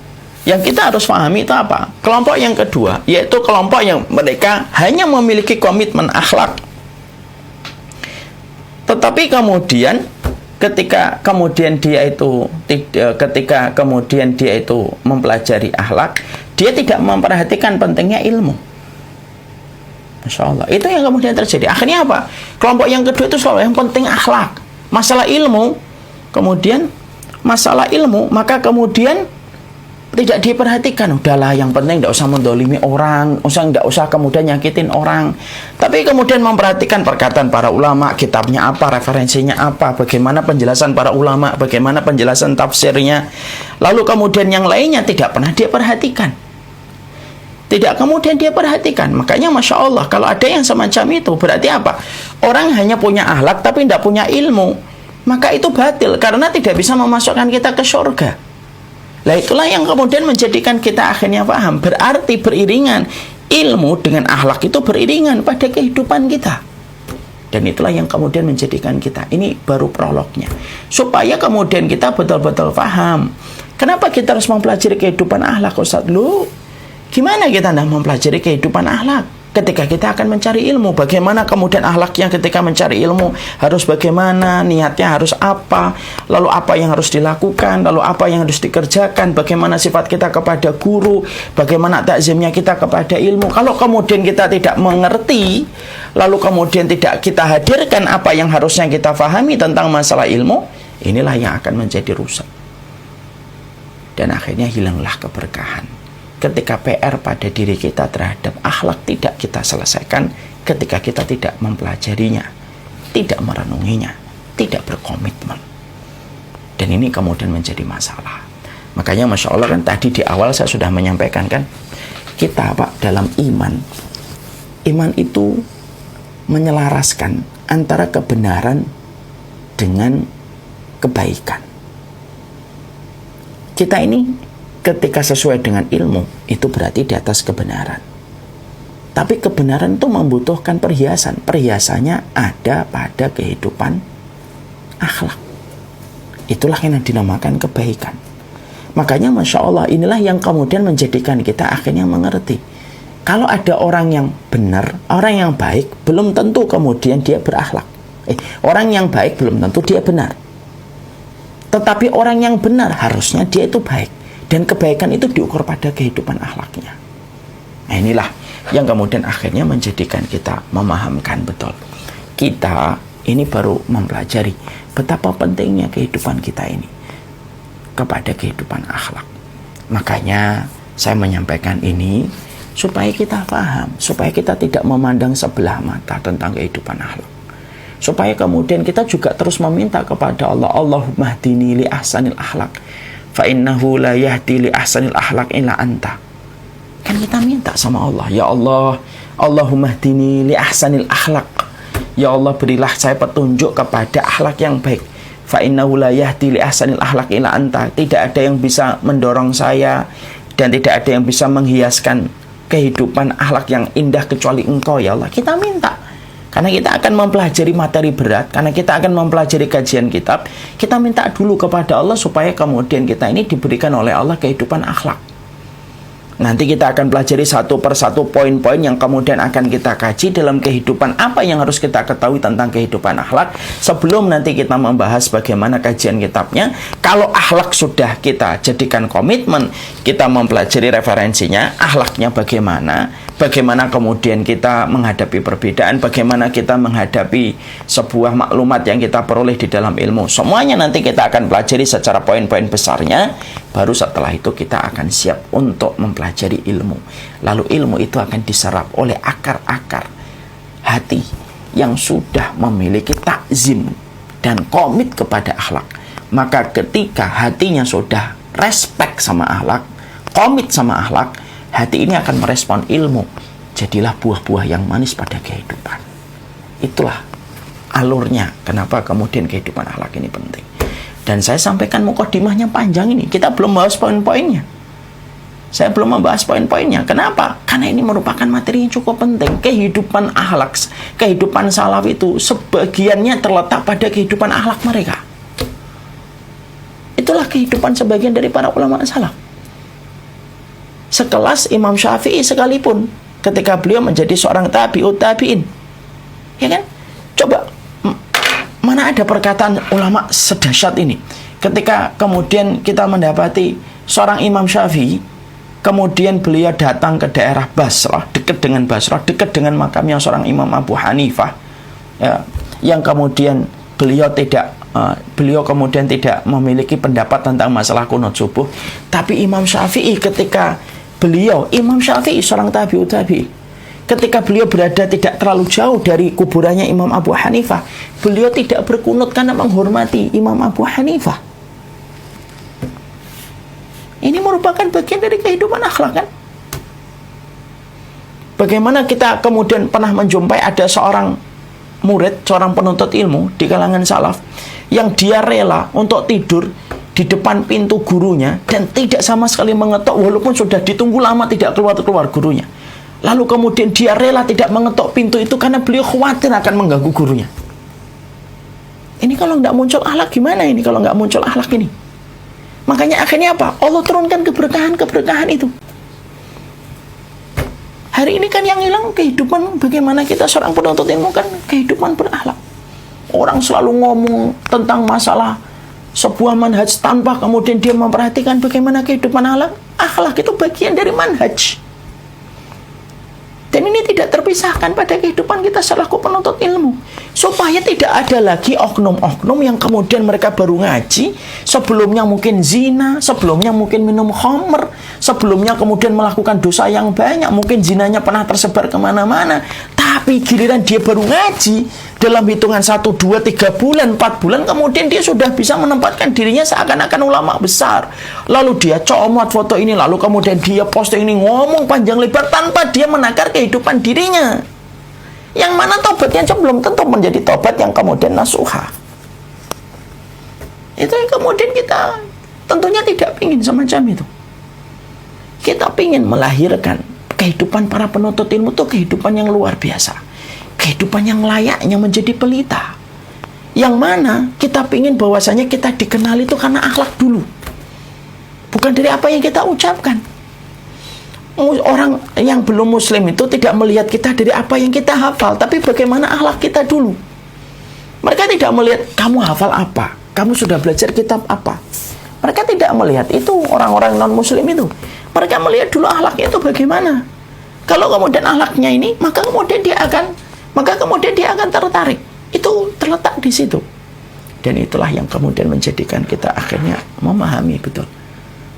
yang kita harus pahami itu apa? Kelompok yang kedua, yaitu kelompok yang mereka hanya memiliki komitmen akhlak, tetapi kemudian ketika kemudian dia itu mempelajari akhlak, dia tidak memperhatikan pentingnya ilmu. Masya Allah, itu yang kemudian terjadi. Akhirnya apa? Kelompok yang kedua itu selalu yang penting akhlak, masalah ilmu, maka kemudian tidak diperhatikan. Udahlah, yang penting tidak usah mendolimi orang, tidak usah kemudian nyakitin orang. Tapi kemudian memperhatikan perkataan para ulama, kitabnya apa, referensinya apa, bagaimana penjelasan para ulama, bagaimana penjelasan tafsirnya. Lalu kemudian yang lainnya tidak pernah dia perhatikan. Tidak kemudian dia perhatikan. Makanya Masya Allah, kalau ada yang semacam itu, berarti apa? Orang hanya punya akhlak tapi tidak punya ilmu. Maka itu batil, karena tidak bisa memasukkan kita ke surga. Nah, itulah yang kemudian menjadikan kita akhirnya paham. Berarti beriringan. Ilmu dengan akhlak itu beriringan pada kehidupan kita. Dan itulah yang kemudian menjadikan kita. Ini baru prolognya. Supaya kemudian kita betul-betul paham. Kenapa kita harus mempelajari kehidupan akhlak, Ustaz? Lu, gimana kita hendak mempelajari kehidupan akhlak? Ketika kita akan mencari ilmu, bagaimana kemudian akhlaknya ketika mencari ilmu, harus bagaimana, niatnya harus apa, lalu apa yang harus dilakukan, lalu apa yang harus dikerjakan, bagaimana sifat kita kepada guru, bagaimana takzimnya kita kepada ilmu. Kalau kemudian kita tidak mengerti, lalu kemudian tidak kita hadirkan apa yang harusnya kita fahami tentang masalah ilmu, inilah yang akan menjadi rusak. Dan akhirnya hilanglah keberkahan. Ketika PR pada diri kita terhadap akhlak tidak kita selesaikan, ketika kita tidak mempelajarinya, tidak merenunginya, tidak berkomitmen. Dan ini kemudian menjadi masalah. Makanya Masya Allah kan tadi di awal saya sudah menyampaikan kan, kita Pak dalam iman itu menyelaraskan antara kebenaran dengan kebaikan. Kita ini ketika sesuai dengan ilmu, itu berarti di atas kebenaran. Tapi kebenaran itu membutuhkan perhiasan. Perhiasannya ada pada kehidupan akhlak. Itulah yang dinamakan kebaikan. Makanya Masya Allah, inilah yang kemudian menjadikan kita akhirnya mengerti. Kalau ada orang yang benar, orang yang baik, belum tentu kemudian dia berakhlak. Orang yang baik belum tentu dia benar. Tetapi orang yang benar harusnya dia itu baik. Dan kebaikan itu diukur pada kehidupan akhlaknya. Nah, inilah yang kemudian akhirnya menjadikan kita memahamkan betul. Kita ini baru mempelajari betapa pentingnya kehidupan kita ini kepada kehidupan akhlak. Makanya saya menyampaikan ini supaya kita paham, supaya kita tidak memandang sebelah mata tentang kehidupan akhlak. Supaya kemudian kita juga terus meminta kepada Allah, Allahumma hdini li ahsanil akhlak, fa innahu la yahdi li ahsanil akhlak illa anta. Kan kita minta sama Allah, ya Allah, Allahumma hdini li ahsanil akhlak. Ya Allah, berilah saya petunjuk kepada akhlak yang baik. Fa innahu la yahdi li ahsanil akhlak illa anta. Tidak ada yang bisa mendorong saya dan tidak ada yang bisa menghiaskan kehidupan akhlak yang indah kecuali Engkau, ya Allah. Kita minta. Karena kita akan mempelajari materi berat, karena kita akan mempelajari kajian kitab, kita minta dulu kepada Allah supaya kemudian kita ini diberikan oleh Allah kehidupan akhlak. Nanti kita akan pelajari satu persatu poin-poin yang kemudian akan kita kaji dalam kehidupan apa yang harus kita ketahui tentang kehidupan akhlak. Sebelum nanti kita membahas bagaimana kajian kitabnya, kalau akhlak sudah kita jadikan komitmen, kita mempelajari referensinya, akhlaknya bagaimana kemudian kita menghadapi perbedaan, bagaimana kita menghadapi sebuah maklumat yang kita peroleh di dalam ilmu. Semuanya nanti kita akan pelajari secara poin-poin besarnya. Baru setelah itu kita akan siap untuk mempelajari ilmu. Lalu ilmu itu akan diserap oleh akar-akar hati yang sudah memiliki takzim dan komit kepada akhlak. Maka ketika hatinya sudah respect sama akhlak, komit sama akhlak, hati ini akan merespon ilmu. Jadilah buah-buah yang manis pada kehidupan. Itulah alurnya kenapa kemudian kehidupan akhlak ini penting. Dan saya sampaikan mukadimahnya panjang ini. Kita belum bahas poin-poinnya. Saya belum membahas poin-poinnya. Kenapa? Karena ini merupakan materi yang cukup penting. Kehidupan akhlak, kehidupan salaf itu sebagiannya terletak pada kehidupan akhlak mereka. Itulah kehidupan sebagian dari para ulama salaf. Sekelas Imam Syafi'i sekalipun, ketika beliau menjadi seorang tabi'ut tabi'in, ya kan? Coba, mana ada perkataan ulama sedahsyat ini? Ketika kemudian kita mendapati seorang Imam Syafi'i, kemudian beliau datang ke daerah Basrah, dekat dengan Basrah, dekat dengan makamnya seorang Imam Abu Hanifah, ya, yang kemudian beliau kemudian tidak memiliki pendapat tentang masalah qunut subuh. Tapi Imam Syafi'i ketika Imam Syafi'i seorang tabi'ut tabi'in, ketika beliau berada tidak terlalu jauh dari kuburannya Imam Abu Hanifah, beliau tidak berkunut karena menghormati Imam Abu Hanifah. Ini merupakan bagian dari kehidupan akhlak, kan? Bagaimana kita kemudian pernah menjumpai ada seorang murid, seorang penuntut ilmu di kalangan salaf, yang dia rela untuk tidur di depan pintu gurunya dan tidak sama sekali mengetok walaupun sudah ditunggu lama tidak keluar gurunya. Lalu kemudian dia rela tidak mengetok pintu itu karena beliau khawatir akan mengganggu gurunya. Ini kalau nggak muncul akhlak gimana ini? Kalau nggak muncul akhlak ini, makanya akhirnya apa? Allah turunkan keberkahan itu. Hari ini kan yang hilang kehidupan bagaimana kita seorang penuntut ilmu, kan kehidupan berakhlak. Orang selalu ngomong tentang masalah sebuah manhaj tanpa kemudian dia memperhatikan bagaimana kehidupan akhlak. Akhlak itu bagian dari manhaj. Dan ini tidak terpisahkan pada kehidupan kita selaku penuntut ilmu. Supaya tidak ada lagi oknum-oknum yang kemudian mereka baru ngaji, sebelumnya mungkin zina, sebelumnya mungkin minum khamr, sebelumnya kemudian melakukan dosa yang banyak, mungkin zinanya pernah tersebar kemana-mana. Tapi giliran dia baru ngaji, dalam hitungan 1, 2, 3 bulan, 4 bulan, kemudian dia sudah bisa menempatkan dirinya seakan-akan ulama besar. Lalu dia comot foto ini, lalu kemudian dia posting ini, ngomong panjang lebar tanpa dia menakar kehidupan dirinya. Yang mana tobatnya belum tentu menjadi tobat yang kemudian nasuha. Itu yang kemudian kita tentunya tidak ingin semacam itu. Kita ingin melahirkan kehidupan para penuntut ilmu itu kehidupan yang luar biasa. Kehidupan yang layaknya menjadi pelita. Yang mana kita ingin bahwasanya kita dikenal itu karena akhlak dulu. Bukan dari apa yang kita ucapkan. Orang yang belum muslim itu tidak melihat kita dari apa yang kita hafal, tapi bagaimana akhlak kita dulu. Mereka tidak melihat kamu hafal apa, kamu sudah belajar kitab apa. Mereka tidak melihat itu. Orang-orang non muslim itu, mereka melihat dulu akhlaknya itu bagaimana. Kalau kemudian akhlaknya ini, maka kemudian dia akan tertarik. Itu terletak di situ. Dan itulah yang kemudian menjadikan kita akhirnya memahami betul.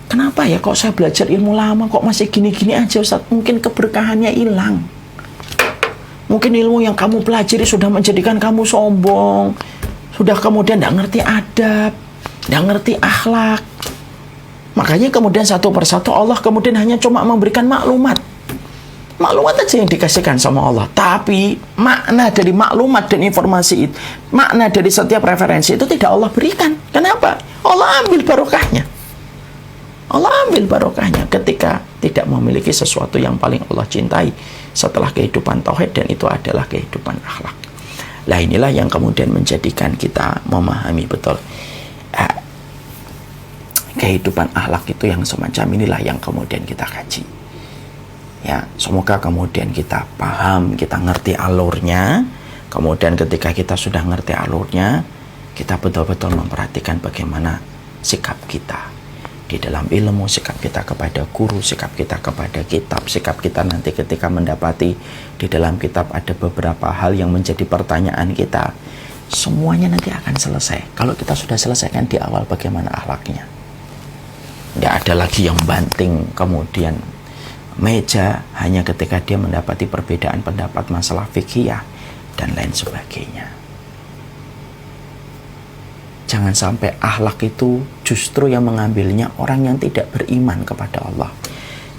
Kenapa ya kok saya belajar ilmu lama kok masih gini-gini aja Ustaz? Mungkin keberkahannya hilang. Mungkin ilmu yang kamu pelajari sudah menjadikan kamu sombong. Sudah kemudian tidak ngerti adab, tidak ngerti akhlak. Makanya kemudian satu persatu Allah kemudian hanya cuma memberikan maklumat. Maklumat aja yang dikasihkan sama Allah. Tapi makna dari maklumat dan informasi itu, makna dari setiap referensi itu tidak Allah berikan. Kenapa? Allah ambil barokahnya. Allah ambil barokahnya ketika tidak memiliki sesuatu yang paling Allah cintai setelah kehidupan tauhid, dan itu adalah kehidupan akhlak. Lah inilah yang kemudian menjadikan kita memahami betul kehidupan akhlak itu yang semacam inilah yang kemudian kita kaji. Ya, semoga kemudian kita paham, kita ngerti alurnya. Kemudian ketika kita sudah ngerti alurnya, kita betul-betul memperhatikan bagaimana sikap kita di dalam ilmu, sikap kita kepada guru, sikap kita kepada kitab, sikap kita nanti ketika mendapati di dalam kitab ada beberapa hal yang menjadi pertanyaan kita. Semuanya nanti akan selesai kalau kita sudah selesaikan di awal bagaimana akhlaknya. Tidak ada lagi yang banting kemudian meja hanya ketika dia mendapati perbedaan pendapat masalah fikih dan lain sebagainya. Jangan sampai akhlak itu justru yang mengambilnya orang yang tidak beriman kepada Allah.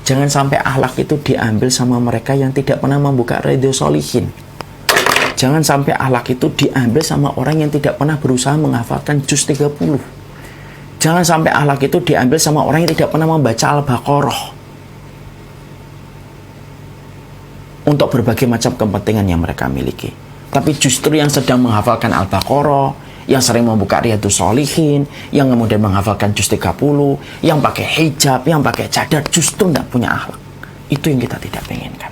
Jangan sampai akhlak itu diambil sama mereka yang tidak pernah membuka Riyadhus Shalihin. Jangan sampai akhlak itu diambil sama orang yang tidak pernah berusaha menghafalkan juz 30. Jangan sampai akhlak itu diambil sama orang yang tidak pernah membaca Al-Baqarah untuk berbagai macam kepentingan yang mereka miliki. Tapi justru yang sedang menghafalkan Al-Baqarah, yang sering membuka Riyadhus Shalihin, yang kemudian menghafalkan juz 30, yang pakai hijab, yang pakai cadar, justru tidak punya akhlak. Itu yang kita tidak inginkan.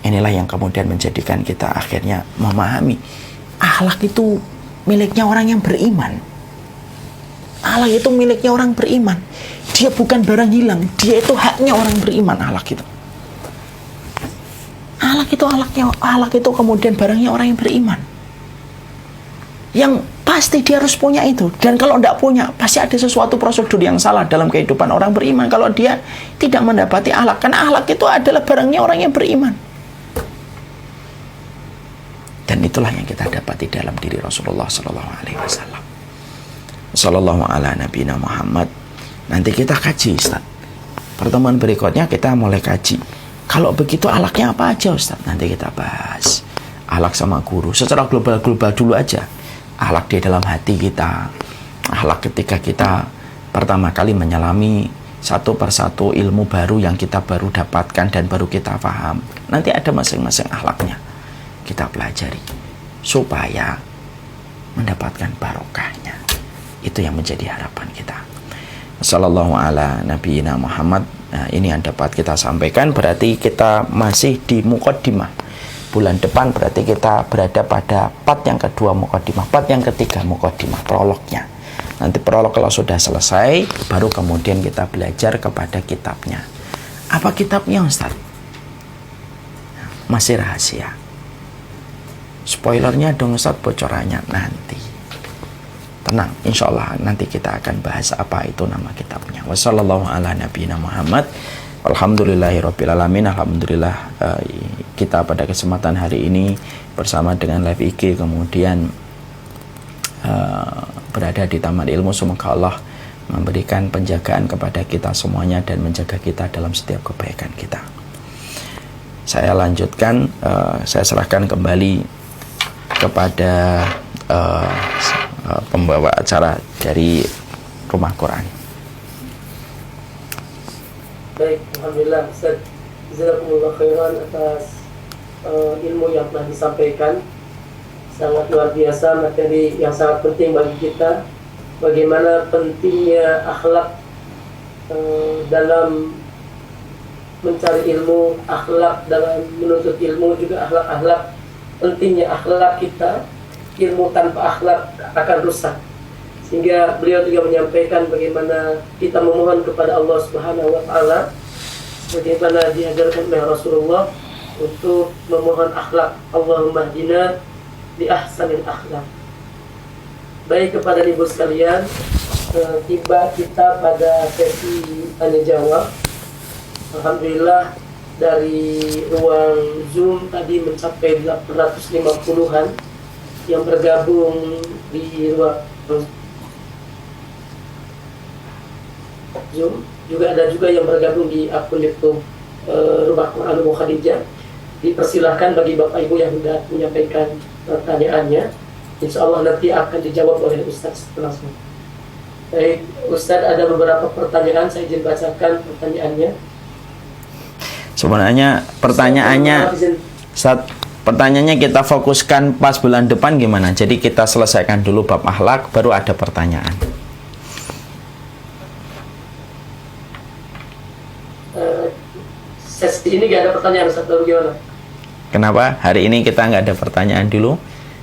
Inilah yang kemudian menjadikan kita akhirnya memahami akhlak itu miliknya orang yang beriman. Akhlak itu miliknya orang beriman. Dia bukan barang hilang, dia itu haknya orang beriman. Akhlak itu akhlak itu kemudian barangnya orang yang beriman. Yang pasti dia harus punya itu. Dan kalau tidak punya, pasti ada sesuatu prosedur yang salah dalam kehidupan orang beriman kalau dia tidak mendapati akhlak. Karena akhlak itu adalah barangnya orang yang beriman. Dan itulah yang kita dapati dalam diri Rasulullah SAW. Sallallahu ala nabiyina Muhammad. Nanti kita kaji, Ustaz. Pertemuan berikutnya kita mulai kaji. Kalau begitu akhlaknya apa aja, Ustaz? Nanti kita bahas. Akhlak sama guru secara global dulu aja. Akhlak di dalam hati kita, akhlak ketika kita pertama kali menyelami satu persatu ilmu baru yang kita baru dapatkan dan baru kita paham. Nanti ada masing-masing akhlaknya kita pelajari supaya mendapatkan barokahnya. Itu yang menjadi harapan kita. Sallallahu ala nabiyina Muhammad. Nah, ini yang dapat kita sampaikan. Berarti kita masih di muqaddimah. Bulan depan berarti kita berada pada part yang kedua muqaddimah, part yang ketiga muqaddimah, prolognya. Nanti prolog kalau sudah selesai, baru kemudian kita belajar kepada kitabnya. Apa kitabnya, Ustaz? Masih rahasia. Spoilernya dong, Ustaz, bocorannya nanti. Tenang, insya Allah nanti kita akan bahas apa itu nama kitabnya. Wassallallahu ala nabiyina Muhammad. Alhamdulillahirrabbilalamin. Alhamdulillah kita pada kesempatan hari ini bersama dengan Live IG kemudian berada di Taman Ilmu. Semoga Allah memberikan penjagaan kepada kita semuanya dan menjaga kita dalam setiap kebaikan kita. Saya lanjutkan, saya serahkan kembali kepada pembawa acara dari Rumah Quran. Baik, alhamdulillah Ustaz, jazakumullah khairan atas ilmu yang telah disampaikan. Sangat luar biasa, materi yang sangat penting bagi kita. Bagaimana pentingnya akhlak dalam mencari ilmu, akhlak dalam menuntut ilmu, juga akhlak-akhlak, pentingnya akhlak kita. Ilmu tanpa akhlak akan rusak. Sehingga beliau juga menyampaikan bagaimana kita memohon kepada Allah Subhanahu wa taala bagaimana diajarkan oleh Rasulullah untuk memohon akhlak. Allahumma hdina li ahsanil akhlak. Baik kepada ibu sekalian, tiba kita pada sesi tanya jawab. Alhamdulillah dari ruang Zoom tadi mencapai 850-an yang bergabung di ruang Zoom. Juga ada juga yang bergabung di akun YouTube Rumah Quran Ummu Khadijah. Dipersilahkan bagi Bapak Ibu yang sudah menyampaikan pertanyaannya. Insya Allah nanti akan dijawab oleh Ustadz langsung. Baik, Ustadz, ada beberapa pertanyaan, saya izin bacakan pertanyaannya. Sebenarnya pertanyaannya, pertanyaannya kita fokuskan pas bulan depan gimana? Jadi kita selesaikan dulu bab akhlak, baru ada pertanyaan. Sesi ini gak ada pertanyaan, Ustaz, lalu gimana? Kenapa? Hari ini kita nggak ada pertanyaan dulu.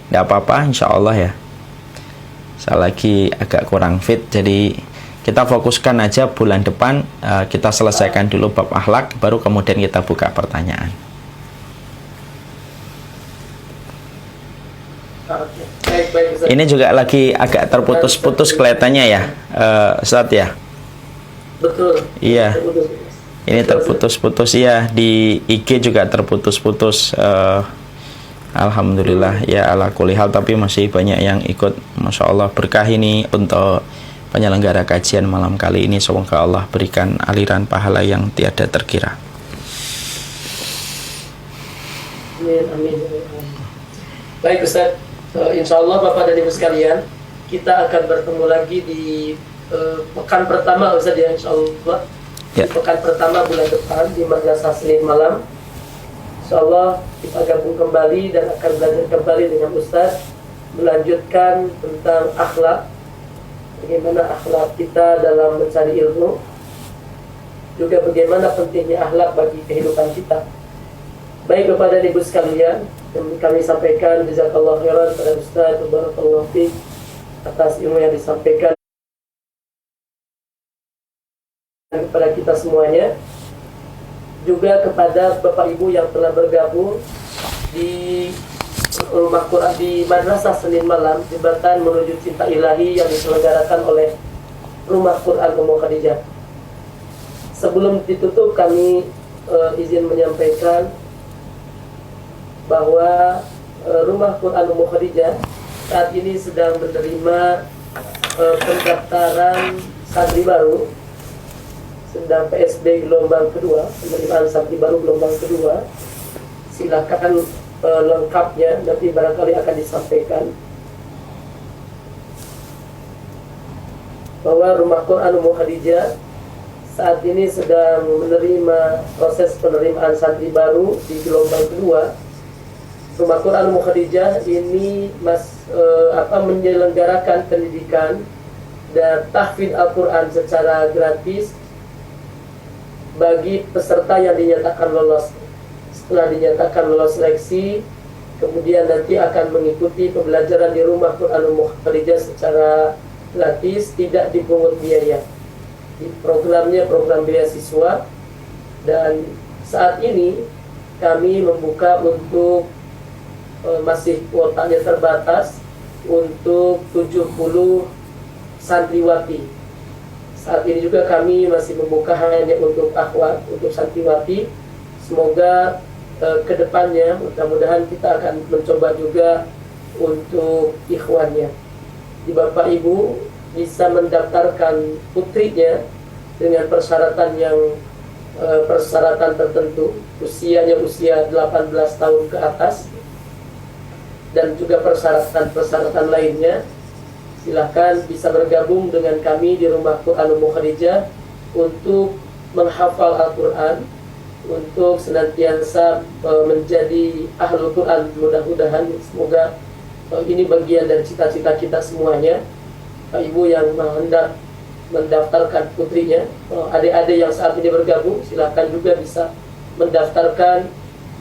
Nggak apa-apa, insya Allah ya. Saya lagi agak kurang fit, jadi kita fokuskan aja bulan depan. Kita selesaikan dulu bab akhlak, baru kemudian kita buka pertanyaan. Baik, Ustaz. Ini juga lagi agak terputus-putus kelihatannya ya, Ustadz ya. Betul. Iya. Ini terputus-putus ya, di IG juga terputus-putus. Alhamdulillah ya ala kulli hal, tapi masih banyak yang ikut. Masya Allah, berkah ini untuk penyelenggara kajian malam kali ini. Semoga Allah berikan aliran pahala yang tiada terkira. Amin, amin. Baik, Ustaz. Insya Allah Bapak dan Ibu sekalian, kita akan bertemu lagi di pekan pertama, Ustaz, ya, insya Allah. Di pekan pertama bulan depan di Madrasah Senin malam. InsyaAllah kita gabung kembali dan akan belajar kembali dengan Ustaz, melanjutkan tentang akhlak, bagaimana akhlak kita dalam mencari ilmu, juga bagaimana pentingnya akhlak bagi kehidupan kita. Baik kepada ibu sekalian, kami sampaikan jazakallahu khairan pada Ustaz, barakallahu fiik atas ilmu yang disampaikan kepada kita semuanya, juga kepada Bapak Ibu yang telah bergabung di Rumah Quran di Madrasah Senin malam Jembatan Menuju Cinta Ilahi yang diselenggarakan oleh Rumah Quran Ummu Khadijah. Sebelum ditutup, kami izin menyampaikan bahwa Rumah Quran Ummu Khadijah saat ini sedang menerima pendaftaran santri baru, sedang PSB gelombang kedua, penerimaan santri baru gelombang kedua. Silakan lengkapnya nanti barangkali akan disampaikan. Bahwa Rumah Quran Ummu Khadijah saat ini sedang menerima proses penerimaan santri baru di gelombang kedua. Rumah Quran Ummu Khadijah ini menyelenggarakan pendidikan dan tahfidz Al-Quran secara gratis bagi peserta yang dinyatakan lolos. Setelah dinyatakan lolos seleksi, kemudian nanti akan mengikuti pembelajaran di Rumah Quran Ummu Khadijah secara gratis, tidak dipungut biaya. Di programnya program beasiswa, dan saat ini kami membuka untuk masih kuotanya terbatas untuk 70 santriwati. Saat ini juga kami masih membuka hanya untuk akhwat, untuk santriwati. Semoga kedepannya mudah-mudahan kita akan mencoba juga untuk ikhwannya. Di Bapak Ibu bisa mendaftarkan putrinya dengan persyaratan yang persyaratan tertentu, usianya usia 18 tahun ke atas, dan juga persyaratan-persyaratan lainnya. Silakan bisa bergabung dengan kami di Rumah Quran Ummu Khadijah untuk menghafal Al-Quran, untuk senantiasa menjadi ahlul Quran. Mudah-mudahan semoga ini bagian dari cita-cita kita semuanya. Pak Ibu yang hendak mendaftarkan putrinya. Adik-adik yang saat ini bergabung silakan juga bisa mendaftarkan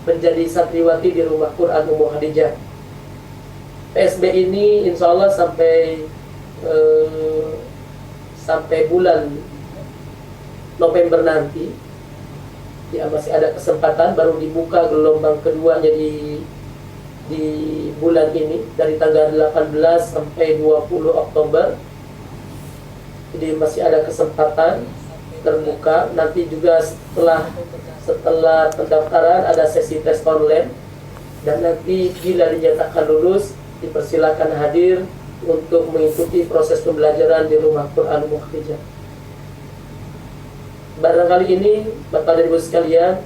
menjadi santriwati di Rumah Quran Ummu Khadijah. PSB ini insya Allah sampai bulan November nanti ya, masih ada kesempatan. Baru dibuka gelombang keduanya di bulan ini dari tanggal 18 sampai 20 Oktober. Jadi masih ada kesempatan terbuka. Nanti juga setelah pendaftaran ada sesi tes online, dan nanti bila dinyatakan lulus dipersilakan hadir untuk mengikuti proses pembelajaran di Rumah Quran Ummu Khadijah. Barangkali ini Bapak dan Ibu sekalian,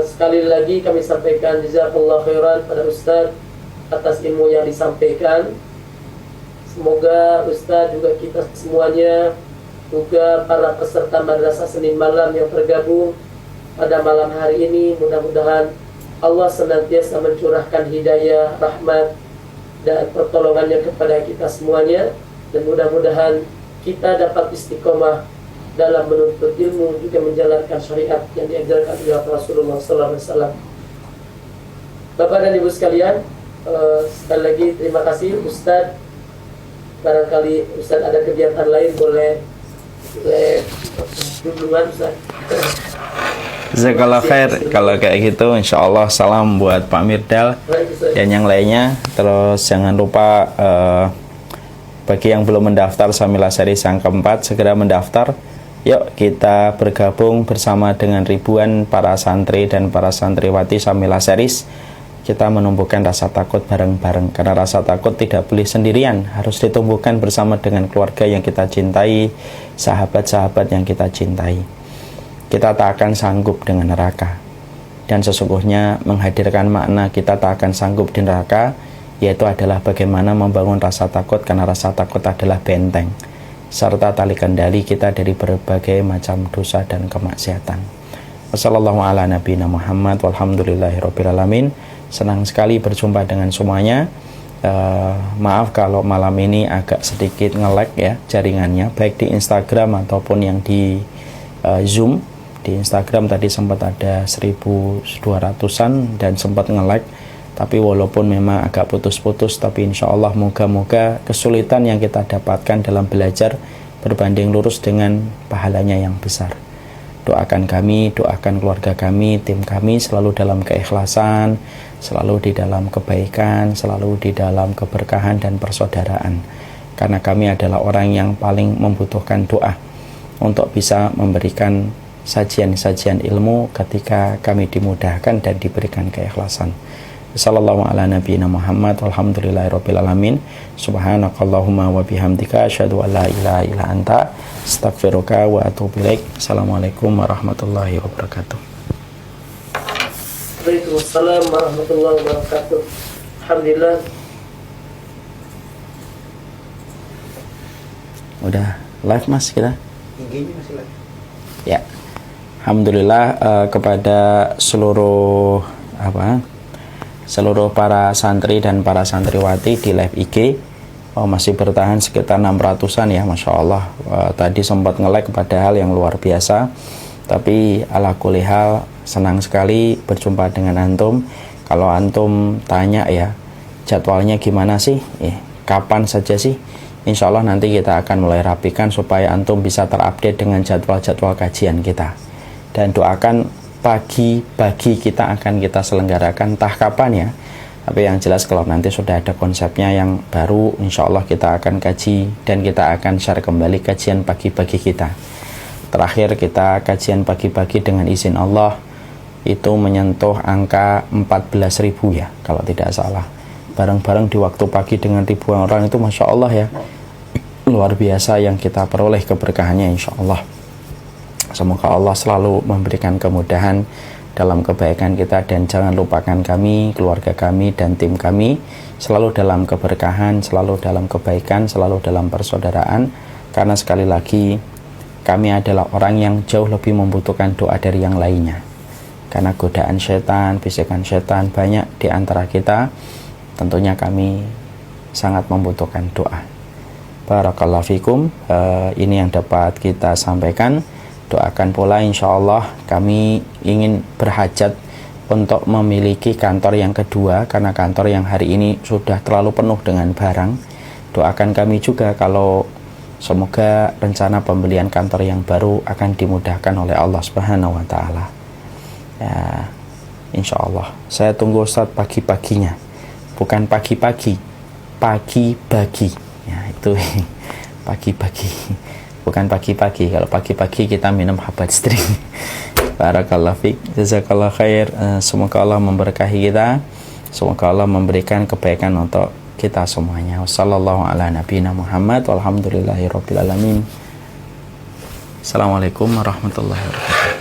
sekali lagi kami sampaikan jazakallahu khairan pada Ustadz atas ilmu yang disampaikan. Semoga Ustadz juga kita semuanya, juga para peserta Madrasah Senin Malam yang tergabung pada malam hari ini, mudah-mudahan Allah senantiasa mencurahkan hidayah, rahmat, dan pertolongannya kepada kita semuanya, dan mudah-mudahan kita dapat istiqomah dalam menuntut ilmu, juga menjalankan syariat yang diajarkan oleh Rasulullah SAW. Bapak dan Ibu sekalian, sekali lagi terima kasih Ustadz. Barangkali Ustadz ada kegiatan lain, boleh duluan Ustadz. Jazakallah khair. Kalau kayak gitu insya Allah salam buat Pak Mirdal dan yang lainnya. Terus jangan lupa bagi yang belum mendaftar Samila Series yang keempat, segera mendaftar. Yuk kita bergabung bersama dengan ribuan para santri dan para santriwati Samila Series. Kita menumbuhkan rasa takut bareng-bareng, karena rasa takut tidak boleh sendirian, harus ditumbuhkan bersama dengan keluarga yang kita cintai, sahabat-sahabat yang kita cintai. Kita tak akan sanggup dengan neraka, dan sesungguhnya menghadirkan makna kita tak akan sanggup di neraka, yaitu adalah bagaimana membangun rasa takut, karena rasa takut adalah benteng serta tali kendali kita dari berbagai macam dosa dan kemaksiatan. Wassalamualaikum warahmatullahi wabarakatuh. Senang sekali berjumpa dengan semuanya. Maaf kalau malam ini agak sedikit nge-lag ya jaringannya, baik di Instagram ataupun yang di Zoom. Di Instagram tadi sempat ada 1200-an dan sempat nge-lag, tapi walaupun memang agak putus-putus, tapi insya Allah moga-moga kesulitan yang kita dapatkan dalam belajar berbanding lurus dengan pahalanya yang besar. Doakan kami, doakan keluarga kami, tim kami selalu dalam keikhlasan, selalu di dalam kebaikan, selalu di dalam keberkahan dan persaudaraan. Karena kami adalah orang yang paling membutuhkan doa untuk bisa memberikan sajian-sajian ilmu ketika kami dimudahkan dan diberikan keikhlasan. Sallallahu ala nabiyyina Muhammad walhamdulillahirabbil alamin. Subhanakallahumma wa bihamdika asyhadu an la ilaha illa anta astaghfiruka wa atubu ilaik. Assalamualaikum warahmatullahi wabarakatuh. Waalaikumsalam warahmatullahi wabarakatuh. Alhamdulillah. Udah live Mas kita? IG-nya masih live. Ya. Alhamdulillah kepada seluruh para santri dan para santriwati di live IG masih bertahan sekitar 600-an ya, Masya Allah. Tadi sempat nge-lag padahal yang luar biasa, tapi ala kulli hal senang sekali berjumpa dengan antum. Kalau antum tanya ya jadwalnya gimana sih, kapan saja sih, insya Allah nanti kita akan mulai rapikan supaya antum bisa terupdate dengan jadwal-jadwal kajian kita. Dan doakan pagi kita akan kita selenggarakan, entah kapan ya, tapi yang jelas kalau nanti sudah ada konsepnya yang baru, insya Allah kita akan kaji dan kita akan share kembali kajian pagi-pagi kita. Terakhir kita kajian pagi-pagi dengan izin Allah itu menyentuh angka 14.000 ya kalau tidak salah, bareng-bareng di waktu pagi dengan ribuan orang. Itu Masya Allah ya, luar biasa yang kita peroleh keberkahannya insya Allah. Semoga Allah selalu memberikan kemudahan dalam kebaikan kita, dan jangan lupakan kami, keluarga kami, dan tim kami selalu dalam keberkahan, selalu dalam kebaikan, selalu dalam persaudaraan. Karena sekali lagi kami adalah orang yang jauh lebih membutuhkan doa dari yang lainnya. Karena godaan setan, bisikan setan banyak di antara kita, tentunya kami sangat membutuhkan doa. Barakallahu fikum. Ini yang dapat kita sampaikan. Doakan pula insyaallah kami ingin berhajat untuk memiliki kantor yang kedua, karena kantor yang hari ini sudah terlalu penuh dengan barang. Doakan kami juga kalau semoga rencana pembelian kantor yang baru akan dimudahkan oleh Allah Subhanahu wa taala. Ya, insyaallah. Saya tunggu Ustaz pagi-paginya. Bukan pagi-pagi, pagi-bagi. Ya, itu pagi-pagi. Bukan pagi-pagi. Kalau pagi-pagi kita minum habat string. Barakallahu fiik. Jazakallahu khair. Semoga Allah memberkahi kita. Semoga Allah memberikan kebaikan untuk kita semuanya. Wassallallahu ala nabiyina Muhammad walhamdulillahirabbil alamin. Assalamualaikum warahmatullahi wabarakatuh.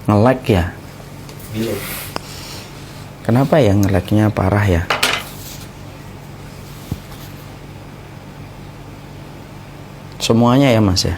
Nge-lag ya? Kenapa ya nge-lagnya parah ya? Semuanya ya Mas ya?